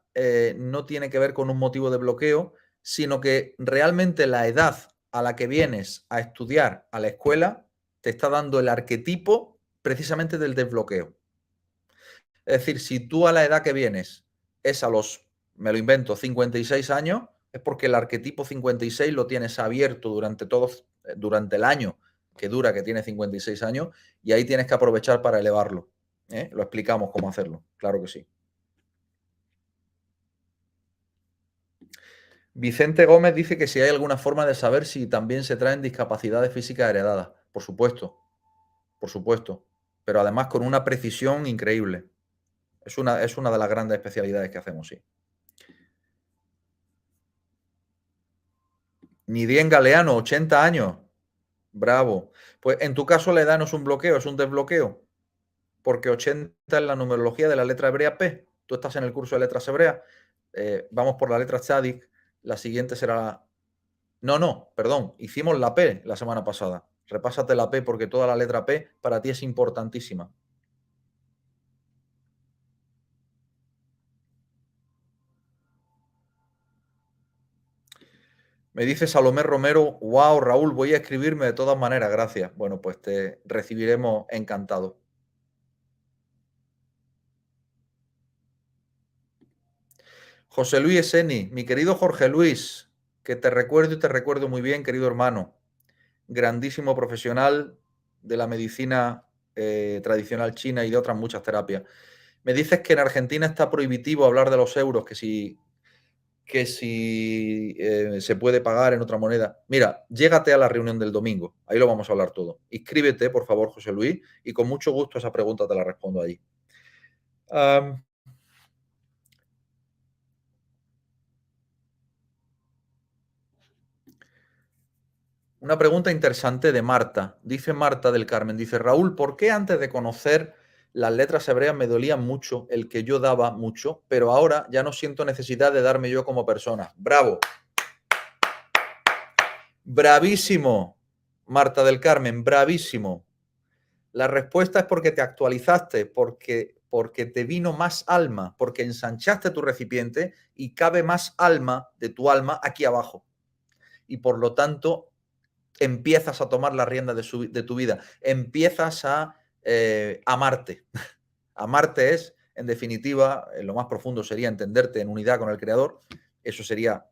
no tiene que ver con un motivo de bloqueo, sino que realmente la edad a la que vienes a estudiar a la escuela te está dando el arquetipo precisamente del desbloqueo. Es decir, si tú a la edad que vienes es a los, me lo invento, 56 años, es porque el arquetipo 56 lo tienes abierto durante el año que dura, que tiene 56 años, y ahí tienes que aprovechar para elevarlo. Lo explicamos cómo hacerlo, claro que sí. Vicente Gómez dice que si hay alguna forma de saber si también se traen discapacidades físicas heredadas. Por supuesto, pero además con una precisión increíble. Es una de las grandes especialidades que hacemos, sí. Nidien Galeano, 80 años. Bravo. Pues en tu caso la edad no es un bloqueo, es un desbloqueo. Porque 80 es la numerología de la letra hebrea P. Tú estás en el curso de letras hebreas. Vamos por la letra Tzadik. La siguiente será la... No, perdón. Hicimos la P la semana pasada. Repásate la P porque toda la letra P para ti es importantísima. Me dice Salomé Romero, wow, Raúl, voy a escribirme de todas maneras, gracias. Bueno, pues te recibiremos encantado. José Luis Eseni, mi querido Jorge Luis, que te recuerdo y te recuerdo muy bien, querido hermano. Grandísimo profesional de la medicina tradicional china y de otras muchas terapias. Me dices que en Argentina está prohibitivo hablar de los euros, que si se puede pagar en otra moneda. Mira, llégate a la reunión del domingo, ahí lo vamos a hablar todo. Inscríbete, por favor, José Luis, y con mucho gusto esa pregunta te la respondo allí. Una pregunta interesante de Marta. Dice Marta del Carmen, dice Raúl, ¿por qué antes de conocer las letras hebreas me dolía mucho el que yo daba mucho, pero ahora ya no siento necesidad de darme yo como persona? ¡Bravo! Bravísimo, Marta del Carmen, bravísimo. La respuesta es porque te actualizaste, porque te vino más alma, porque ensanchaste tu recipiente y cabe más alma de tu alma aquí abajo. Y por lo tanto, empiezas a tomar la rienda de tu vida, empiezas a amarte. Amarte es, en definitiva, lo más profundo sería entenderte en unidad con el Creador, eso sería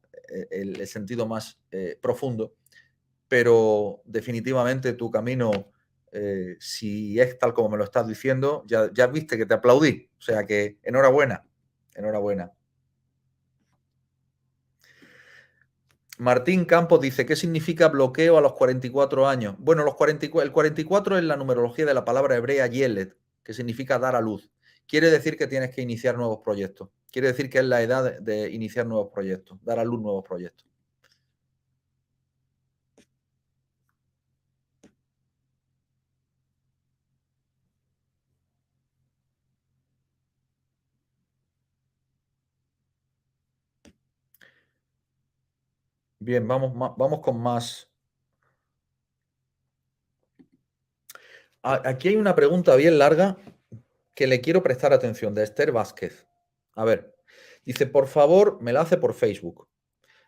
el sentido más profundo, pero definitivamente tu camino, si es tal como me lo estás diciendo, ya viste que te aplaudí, o sea que enhorabuena, enhorabuena. Martín Campos dice, ¿qué significa bloqueo a los 44 años? Bueno, el 44 es la numerología de la palabra hebrea Yeled, que significa dar a luz. Quiere decir que tienes que iniciar nuevos proyectos. Quiere decir que es la edad de iniciar nuevos proyectos, dar a luz nuevos proyectos. Bien, vamos con más. Aquí hay una pregunta bien larga que le quiero prestar atención, de Esther Vázquez. A ver, dice, por favor, me la hace por Facebook.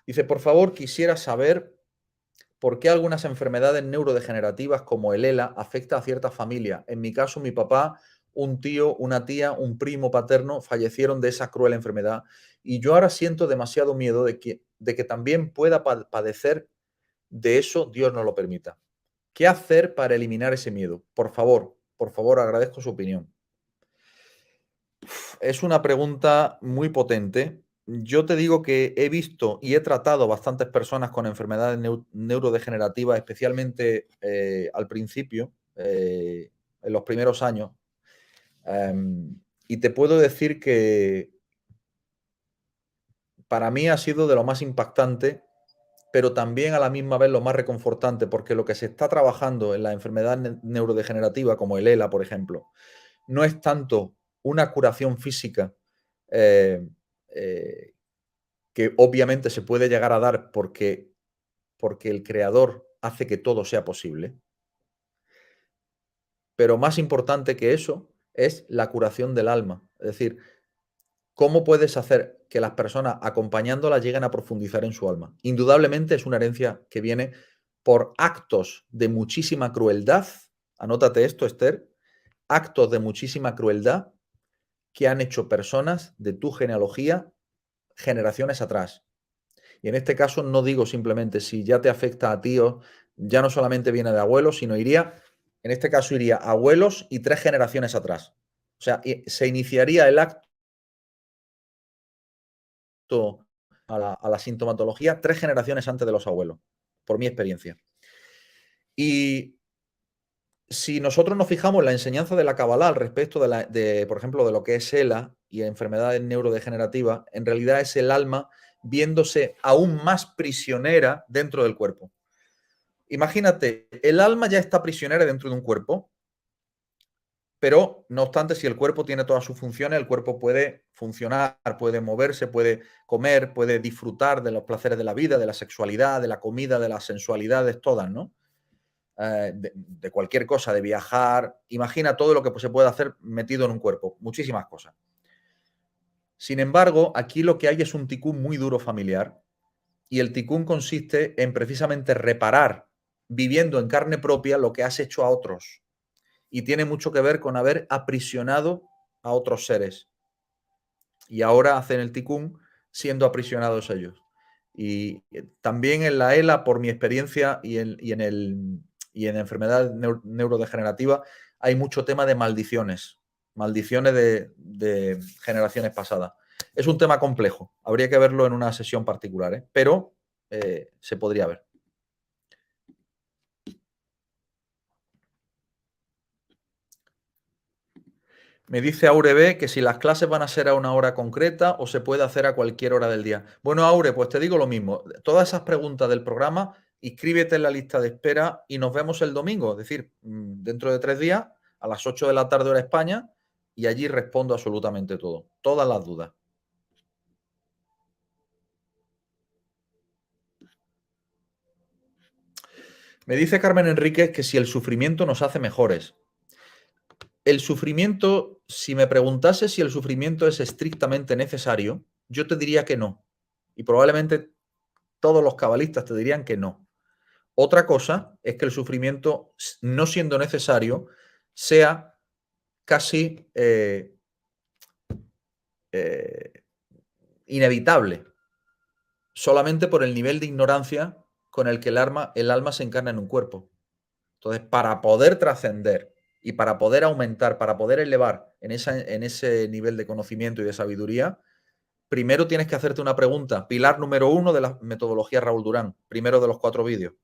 Dice, por favor, quisiera saber por qué algunas enfermedades neurodegenerativas como el ELA afecta a ciertas familias. En mi caso, mi papá, un tío, una tía, un primo paterno fallecieron de esa cruel enfermedad y yo ahora siento demasiado miedo de que también pueda padecer de eso, Dios no lo permita. ¿Qué hacer para eliminar ese miedo? Por favor, agradezco su opinión. Es una pregunta muy potente. Yo te digo que he visto y he tratado bastantes personas con enfermedades neurodegenerativas, especialmente al principio, en los primeros años. Y te puedo decir que para mí ha sido de lo más impactante, pero también a la misma vez lo más reconfortante, porque lo que se está trabajando en la enfermedad neurodegenerativa, como el ELA, por ejemplo, no es tanto una curación física eh, eh, que obviamente se puede llegar a dar porque el creador hace que todo sea posible, pero más importante que eso es la curación del alma. Es decir, ¿cómo puedes hacer que las personas acompañándolas lleguen a profundizar en su alma? Indudablemente es una herencia que viene por actos de muchísima crueldad. Anótate esto, Esther. Actos de muchísima crueldad que han hecho personas de tu genealogía generaciones atrás. Y en este caso no digo simplemente si ya te afecta a tíos, ya no solamente viene de abuelos, sino en este caso iría abuelos y 3 generaciones atrás. O sea, se iniciaría el acto a la sintomatología 3 generaciones antes de los abuelos, por mi experiencia. Y si nosotros nos fijamos en la enseñanza de la Kabbalah al respecto por ejemplo, de lo que es ELA y enfermedades neurodegenerativas, en realidad es el alma viéndose aún más prisionera dentro del cuerpo. Imagínate, el alma ya está prisionera dentro de un cuerpo, pero no obstante, si el cuerpo tiene todas sus funciones, el cuerpo puede funcionar, puede moverse, puede comer, puede disfrutar de los placeres de la vida, de la sexualidad, de la comida, de las sensualidades, todas, ¿no? De cualquier cosa, de viajar. Imagina todo lo que se puede hacer metido en un cuerpo, muchísimas cosas. Sin embargo, aquí lo que hay es un ticún muy duro familiar y el ticún consiste en precisamente reparar, viviendo en carne propia, lo que has hecho a otros. Y tiene mucho que ver con haber aprisionado a otros seres. Y ahora hacen el ticún siendo aprisionados ellos. Y también en la ELA, por mi experiencia y en enfermedad neurodegenerativa, hay mucho tema de maldiciones de generaciones pasadas. Es un tema complejo, habría que verlo en una sesión particular, ¿eh? Pero se podría ver. Me dice Aure B que si las clases van a ser a una hora concreta o se puede hacer a cualquier hora del día. Bueno, Aure, pues te digo lo mismo. Todas esas preguntas del programa, inscríbete en la lista de espera y nos vemos el domingo, es decir, dentro de 3 días, a las 8 de la tarde hora España, y allí respondo absolutamente todo, todas las dudas. Me dice Carmen Enríquez que si el sufrimiento nos hace mejores. El sufrimiento, si me preguntase si el sufrimiento es estrictamente necesario, yo te diría que no. Y probablemente todos los cabalistas te dirían que no. Otra cosa es que el sufrimiento, no siendo necesario, sea casi inevitable, solamente por el nivel de ignorancia con el que el alma se encarna en un cuerpo. Entonces, para poder trascender y para poder aumentar, para poder elevar en ese nivel de conocimiento y de sabiduría, primero tienes que hacerte una pregunta. Pilar número 1 de la metodología Raúl Durán, primero de los 4 vídeos.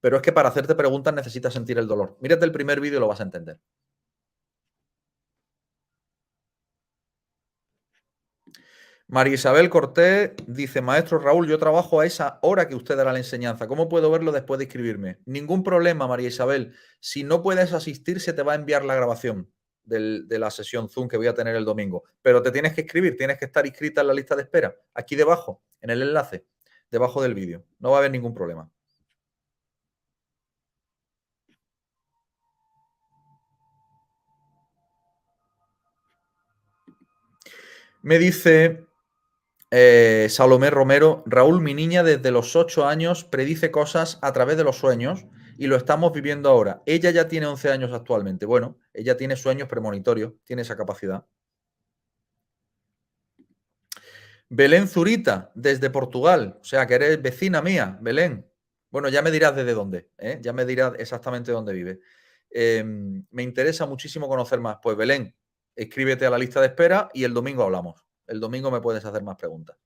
Pero es que para hacerte preguntas necesitas sentir el dolor. Mírate el primer vídeo y lo vas a entender. María Isabel Cortés dice, maestro Raúl, yo trabajo a esa hora que usted dará la enseñanza. ¿Cómo puedo verlo después de inscribirme? Ningún problema, María Isabel. Si no puedes asistir, se te va a enviar la grabación de la sesión Zoom que voy a tener el domingo. Pero te tienes que inscribir, tienes que estar inscrita en la lista de espera. Aquí debajo, en el enlace, debajo del vídeo. No va a haber ningún problema. Me dice Salomé Romero, Raúl, mi niña desde los 8 años predice cosas a través de los sueños y lo estamos viviendo ahora. Ella ya tiene 11 años actualmente. Bueno, ella tiene sueños premonitorios, tiene esa capacidad. Belén Zurita, desde Portugal, o sea que eres vecina mía, Belén. Bueno, ya me dirás desde dónde, ¿eh? Ya me dirás exactamente dónde vive. Me interesa muchísimo conocer más. Pues Belén, escríbete a la lista de espera y el domingo hablamos. El domingo me puedes hacer más preguntas.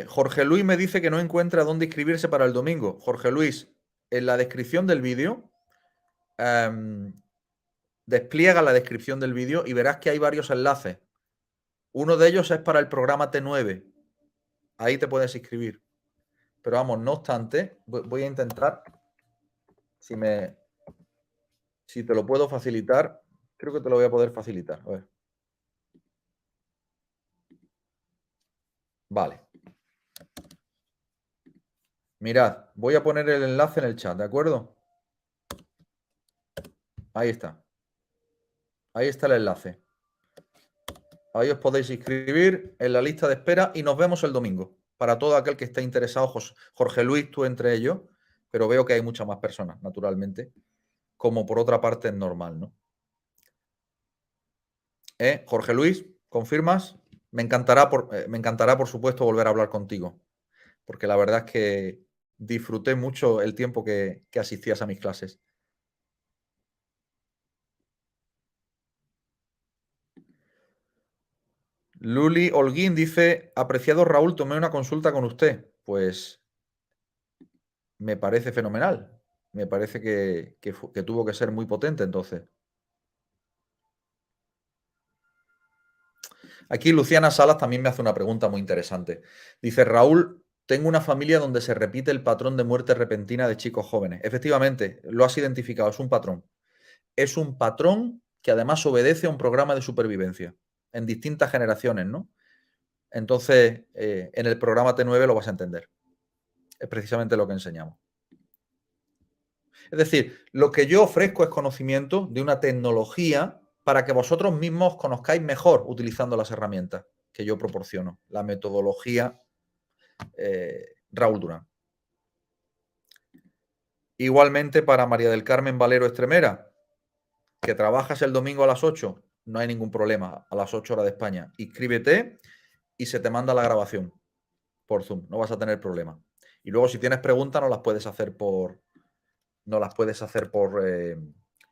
Jorge Luis me dice que no encuentra dónde inscribirse para el domingo. Jorge Luis, en la descripción del vídeo, despliega la descripción del vídeo y verás que hay varios enlaces. Uno de ellos es para el programa T9. Ahí te puedes inscribir. Pero vamos, no obstante, voy a intentar, si te lo puedo facilitar, creo que te lo voy a poder facilitar. A ver. Vale. Mirad, voy a poner el enlace en el chat, ¿de acuerdo? Ahí está. Ahí está el enlace. Ahí os podéis inscribir en la lista de espera y nos vemos el domingo. Para todo aquel que esté interesado, Jorge Luis, tú entre ellos, pero veo que hay muchas más personas, naturalmente, como por otra parte es normal, ¿no? Jorge Luis, ¿confirmas? Me encantará, por supuesto, volver a hablar contigo, porque la verdad es que disfruté mucho el tiempo que asistías a mis clases. Luli Holguín dice, apreciado Raúl, tomé una consulta con usted. Pues me parece fenomenal. Me parece que tuvo que ser muy potente entonces. Aquí Luciana Salas también me hace una pregunta muy interesante. Dice, Raúl, tengo una familia donde se repite el patrón de muerte repentina de chicos jóvenes. Efectivamente, lo has identificado, es un patrón. Es un patrón que además obedece a un programa de supervivencia en distintas generaciones, ¿no? Entonces, en el programa T9 lo vas a entender. Es precisamente lo que enseñamos. Es decir, lo que yo ofrezco es conocimiento de una tecnología para que vosotros mismos conozcáis mejor utilizando las herramientas que yo proporciono, la metodología Raúl Durán. Igualmente para María del Carmen Valero Estremera, que trabajas el domingo a las 8, no hay ningún problema, a las 8 horas de España. Inscríbete y se te manda la grabación por Zoom, no vas a tener problema. Y luego si tienes preguntas no las puedes hacer por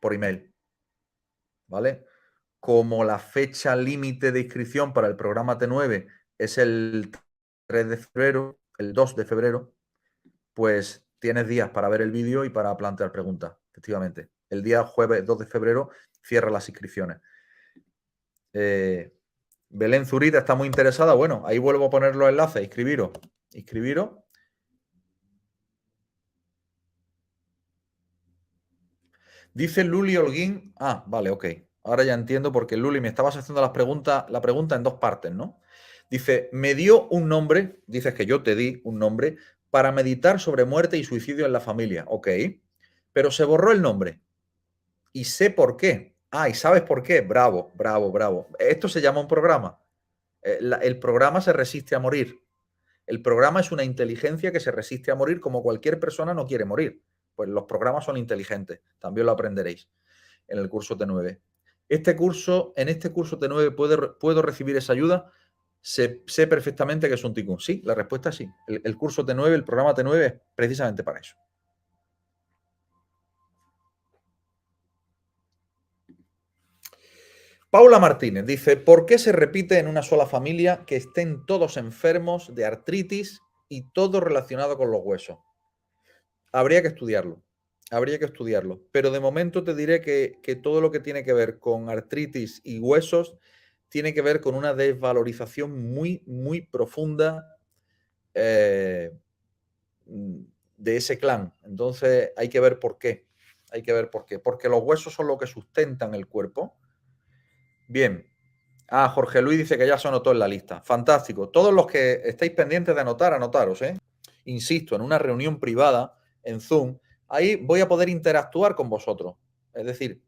email, ¿vale? Como la fecha límite de inscripción para el programa T9 es el 3 de febrero, el 2 de febrero, pues tienes días para ver el vídeo y para plantear preguntas, efectivamente. El día jueves 2 de febrero cierra las inscripciones. Belén Zurita está muy interesada. Bueno, ahí vuelvo a poner los enlaces. Inscribiros. Inscribiros. Dice Luli Holguín. Ah, vale, ok. Ahora ya entiendo porque Luli me estabas haciendo la pregunta en dos partes, ¿no? Dice, me dio un nombre, dices que yo te di un nombre para meditar sobre muerte y suicidio en la familia. Ok. Pero se borró el nombre. Y sé por qué. Ah, ¿y sabes por qué? Bravo, bravo, bravo. Esto se llama un programa. El programa se resiste a morir. El programa es una inteligencia que se resiste a morir como cualquier persona no quiere morir. Pues los programas son inteligentes. También lo aprenderéis en el curso T9. En este curso T9 ¿puedo recibir esa ayuda? Sé perfectamente que es un ticún. Sí, la respuesta es sí. El curso T9, el programa T9 es precisamente para eso. Paula Martínez dice, ¿por qué se repite en una sola familia que estén todos enfermos de artritis y todo relacionado con los huesos? Habría que estudiarlo, habría que estudiarlo. Pero de momento te diré que todo lo que tiene que ver con artritis y huesos tiene que ver con una desvalorización muy, muy profunda eh, de ese clan. Entonces hay que ver por qué. Hay que ver por qué. Porque los huesos son lo que sustentan el cuerpo. Bien. Ah, Jorge Luis dice que ya se anotó en la lista. Fantástico. Todos los que estéis pendientes de anotar, anotaros, ¿eh? Insisto, en una reunión privada, en Zoom, ahí voy a poder interactuar con vosotros. Es decir,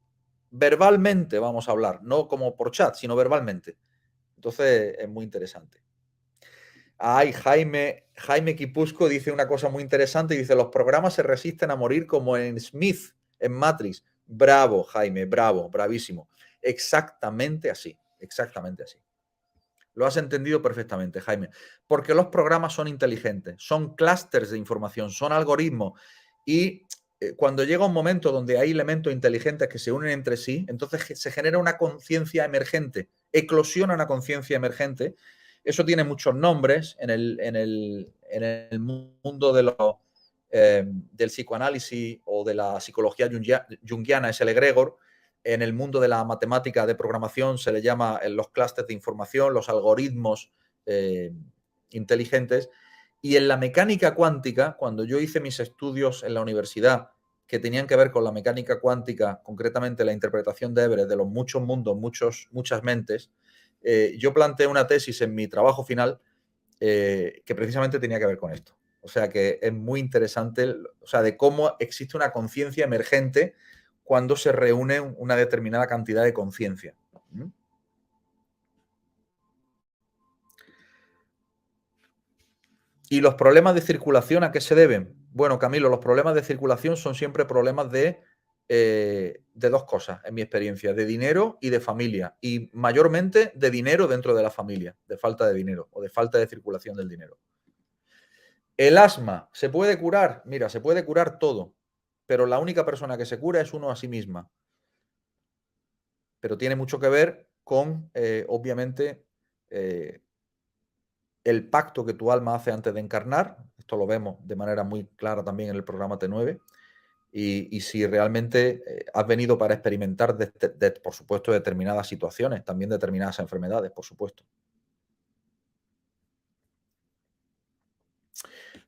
verbalmente vamos a hablar, no como por chat, sino verbalmente. Entonces es muy interesante. Ay, Jaime Quipusco dice una cosa muy interesante y dice, los programas se resisten a morir como en Smith, en Matrix. Bravo, Jaime, bravo, bravísimo. Exactamente así, exactamente así. Lo has entendido perfectamente, Jaime. Porque los programas son inteligentes, son clústeres de información, son algoritmos. Y cuando llega un momento donde hay elementos inteligentes que se unen entre sí, entonces se genera una conciencia emergente, eclosiona una conciencia emergente. Eso tiene muchos nombres en el mundo del psicoanálisis o de la psicología junguiana, es el egregor. En el mundo de la matemática de programación se le llama los clústeres de información, los algoritmos inteligentes. Y en la mecánica cuántica, cuando yo hice mis estudios en la universidad que tenían que ver con la mecánica cuántica, concretamente la interpretación de Everett de los muchos mundos, muchas mentes, yo planteé una tesis en mi trabajo final que precisamente tenía que ver con esto. O sea que es muy interesante, o sea, de cómo existe una conciencia emergente cuando se reúne una determinada cantidad de conciencia. ¿Y los problemas de circulación a qué se deben? Bueno, Camilo, los problemas de circulación son siempre problemas de dos cosas, en mi experiencia, de dinero y de familia. Y mayormente de dinero dentro de la familia, de falta de dinero o de falta de circulación del dinero. El asma, ¿se puede curar? Mira, se puede curar todo, pero la única persona que se cura es uno a sí misma. Pero tiene mucho que ver con, obviamente, el pacto que tu alma hace antes de encarnar. Esto lo vemos de manera muy clara también en el programa T9. Y si realmente has venido para experimentar, por supuesto, determinadas situaciones, también determinadas enfermedades, por supuesto.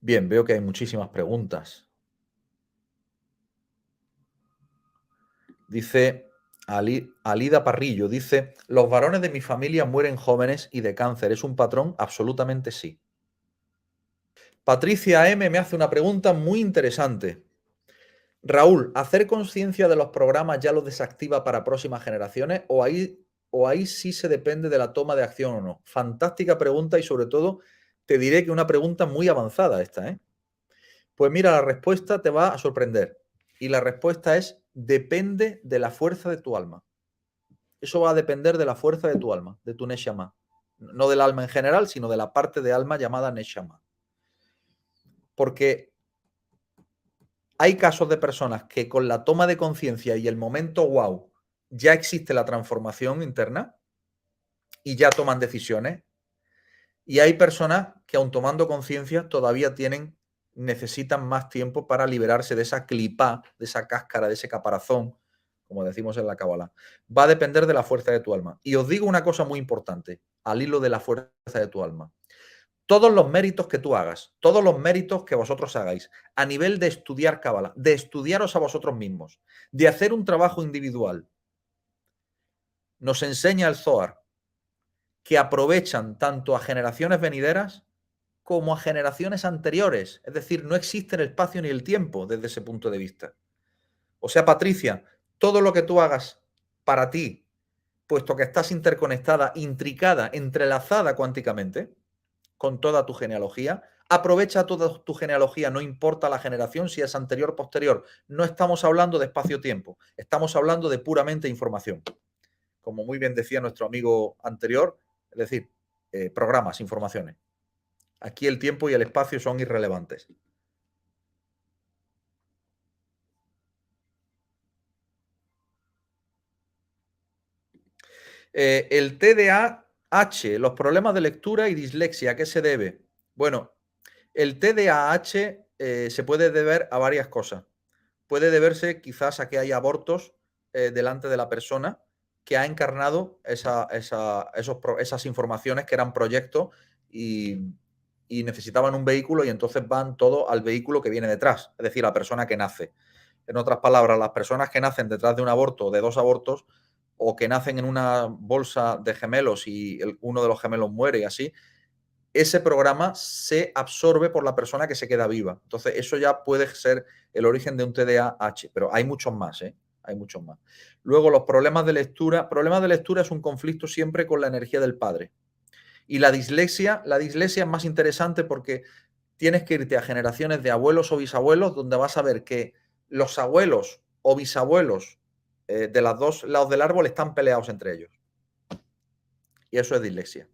Bien, veo que hay muchísimas preguntas. Dice Alida Parrillo, dice, los varones de mi familia mueren jóvenes y de cáncer. ¿Es un patrón? Absolutamente sí. Patricia M me hace una pregunta muy interesante. Raúl, ¿hacer conciencia de los programas ya los desactiva para próximas generaciones o ahí sí se depende de la toma de acción o no? Fantástica pregunta y sobre todo te diré que una pregunta muy avanzada esta, ¿eh? Pues mira, la respuesta te va a sorprender y la respuesta es depende de la fuerza de tu alma. Eso va a depender de la fuerza de tu alma, de tu Neshama. No del alma en general, sino de la parte de alma llamada Neshama. Porque hay casos de personas que con la toma de conciencia y el momento wow ya existe la transformación interna y ya toman decisiones. Y hay personas que aun tomando conciencia todavía necesitan más tiempo para liberarse de esa clipa, de esa cáscara, de ese caparazón, como decimos en la Cábala, va a depender de la fuerza de tu alma. Y os digo una cosa muy importante, al hilo de la fuerza de tu alma. Todos los méritos que tú hagas, todos los méritos que vosotros hagáis, a nivel de estudiar Cábala, de estudiaros a vosotros mismos, de hacer un trabajo individual, nos enseña el Zohar que aprovechan tanto a generaciones venideras como a generaciones anteriores. Es decir, no existe el espacio ni el tiempo desde ese punto de vista. O sea, Patricia, todo lo que tú hagas para ti, puesto que estás interconectada, intricada, entrelazada cuánticamente con toda tu genealogía, aprovecha toda tu genealogía, no importa la generación, si es anterior o posterior. No estamos hablando de espacio-tiempo, estamos hablando de puramente información. Como muy bien decía nuestro amigo anterior, es decir, programas, informaciones. Aquí el tiempo y el espacio son irrelevantes. El TDAH, los problemas de lectura y dislexia, ¿a qué se debe? Bueno, el TDAH se puede deber a varias cosas. Puede deberse quizás a que hay abortos delante de la persona que ha encarnado esas informaciones que eran proyectos y necesitaban un vehículo y entonces van todo al vehículo que viene detrás, es decir, la persona que nace. En otras palabras, las personas que nacen detrás de un aborto o de dos abortos o que nacen en una bolsa de gemelos y uno de los gemelos muere y así, ese programa se absorbe por la persona que se queda viva. Entonces, eso ya puede ser el origen de un TDAH, pero hay muchos más, ¿eh? Hay muchos más. Luego, los problemas de lectura. Problemas de lectura es un conflicto siempre con la energía del padre. Y la dislexia es más interesante porque tienes que irte a generaciones de abuelos o bisabuelos donde vas a ver que los abuelos o bisabuelos de los dos lados del árbol están peleados entre ellos. Y eso es dislexia.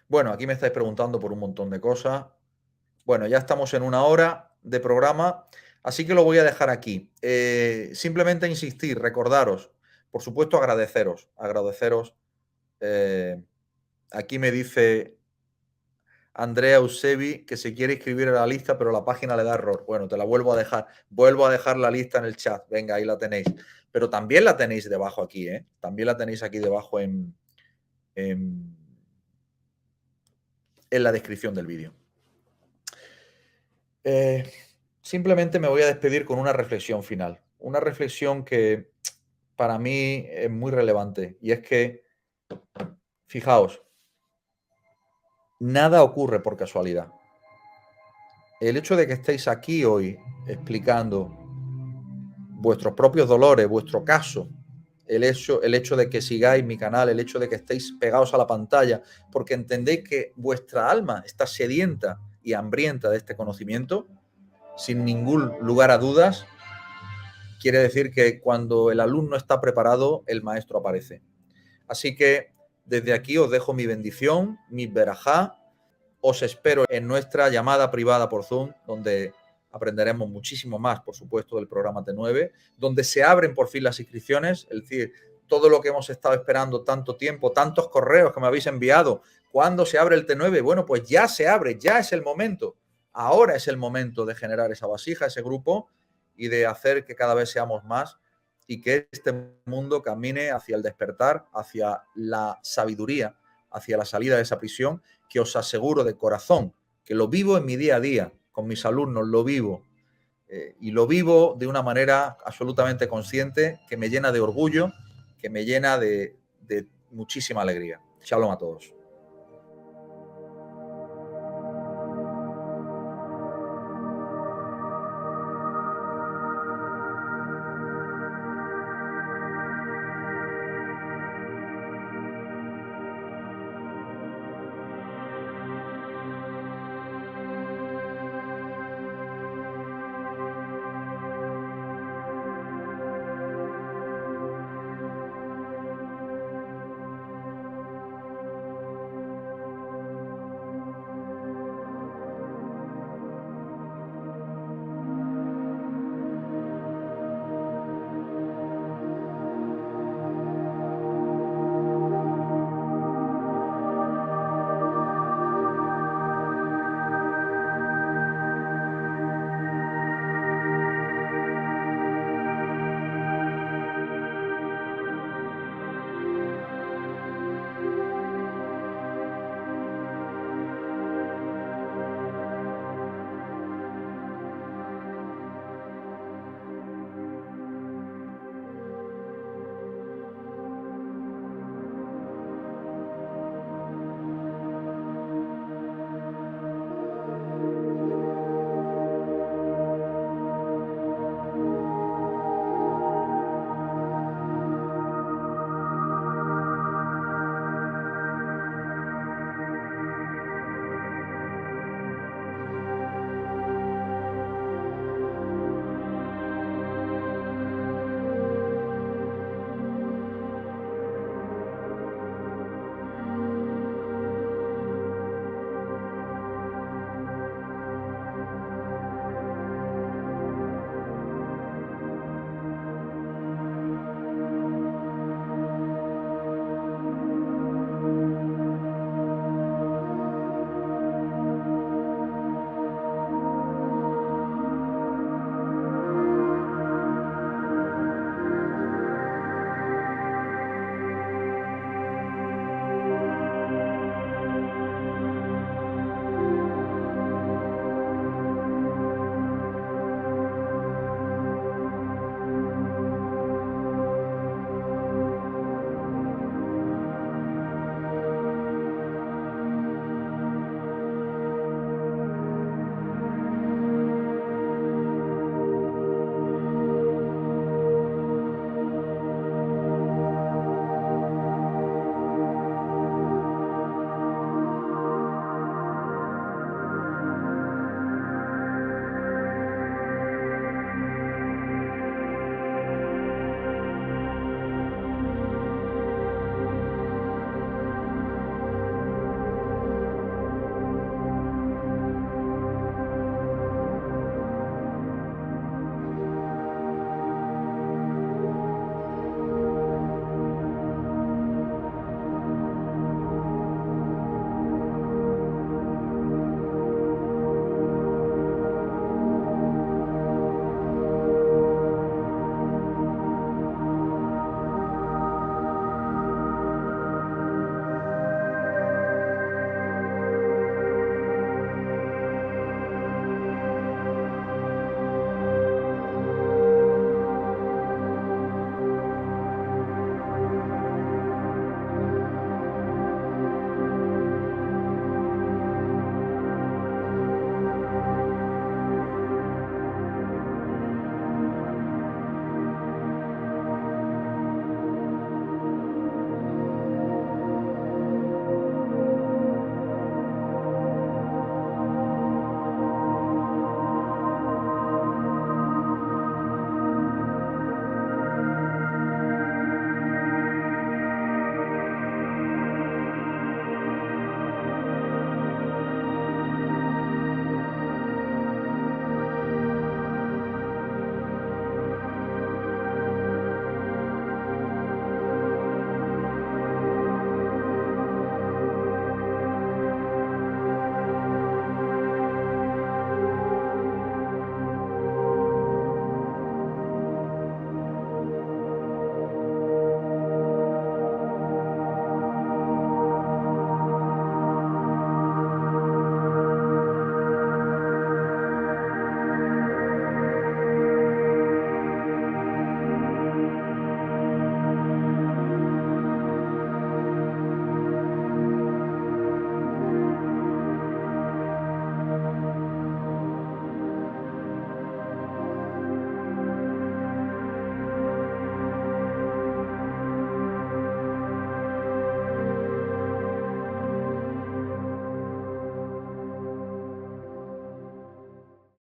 Bueno, aquí me estáis preguntando por un montón de cosas. Bueno, ya estamos en 1 hora de programa, así que lo voy a dejar aquí. Simplemente insistir, recordaros, por supuesto agradeceros. Aquí me dice Andrea Eusebi que se quiere inscribir a la lista, pero la página le da error. Bueno, te la vuelvo a dejar. Vuelvo a dejar la lista en el chat. Venga, ahí la tenéis. Pero también la tenéis debajo aquí, ¿eh? También la tenéis aquí debajo en la descripción del vídeo. Simplemente me voy a despedir con una reflexión final. Una reflexión que para mí es muy relevante. Y es que, fijaos, nada ocurre por casualidad. El hecho de que estéis aquí hoy explicando vuestros propios dolores, vuestro caso, el hecho de que sigáis mi canal, el hecho de que estéis pegados a la pantalla, porque entendéis que vuestra alma está sedienta y hambrienta de este conocimiento, sin ningún lugar a dudas, quiere decir que cuando el alumno está preparado, el maestro aparece. Así que desde aquí os dejo mi bendición, mi verajá. Os espero en nuestra llamada privada por Zoom, donde aprenderemos muchísimo más, por supuesto, del programa T9, donde se abren por fin las inscripciones, es decir, todo lo que hemos estado esperando tanto tiempo, tantos correos que me habéis enviado. ¿Cuándo se abre el T9? Bueno, pues ya se abre, ya es el momento. Ahora es el momento de generar esa vasija, ese grupo y de hacer que cada vez seamos más y que este mundo camine hacia el despertar, hacia la sabiduría, hacia la salida de esa prisión, que os aseguro de corazón que lo vivo en mi día a día, con mis alumnos lo vivo, y lo vivo de una manera absolutamente consciente que me llena de orgullo, que me llena de muchísima alegría. Shalom a todos.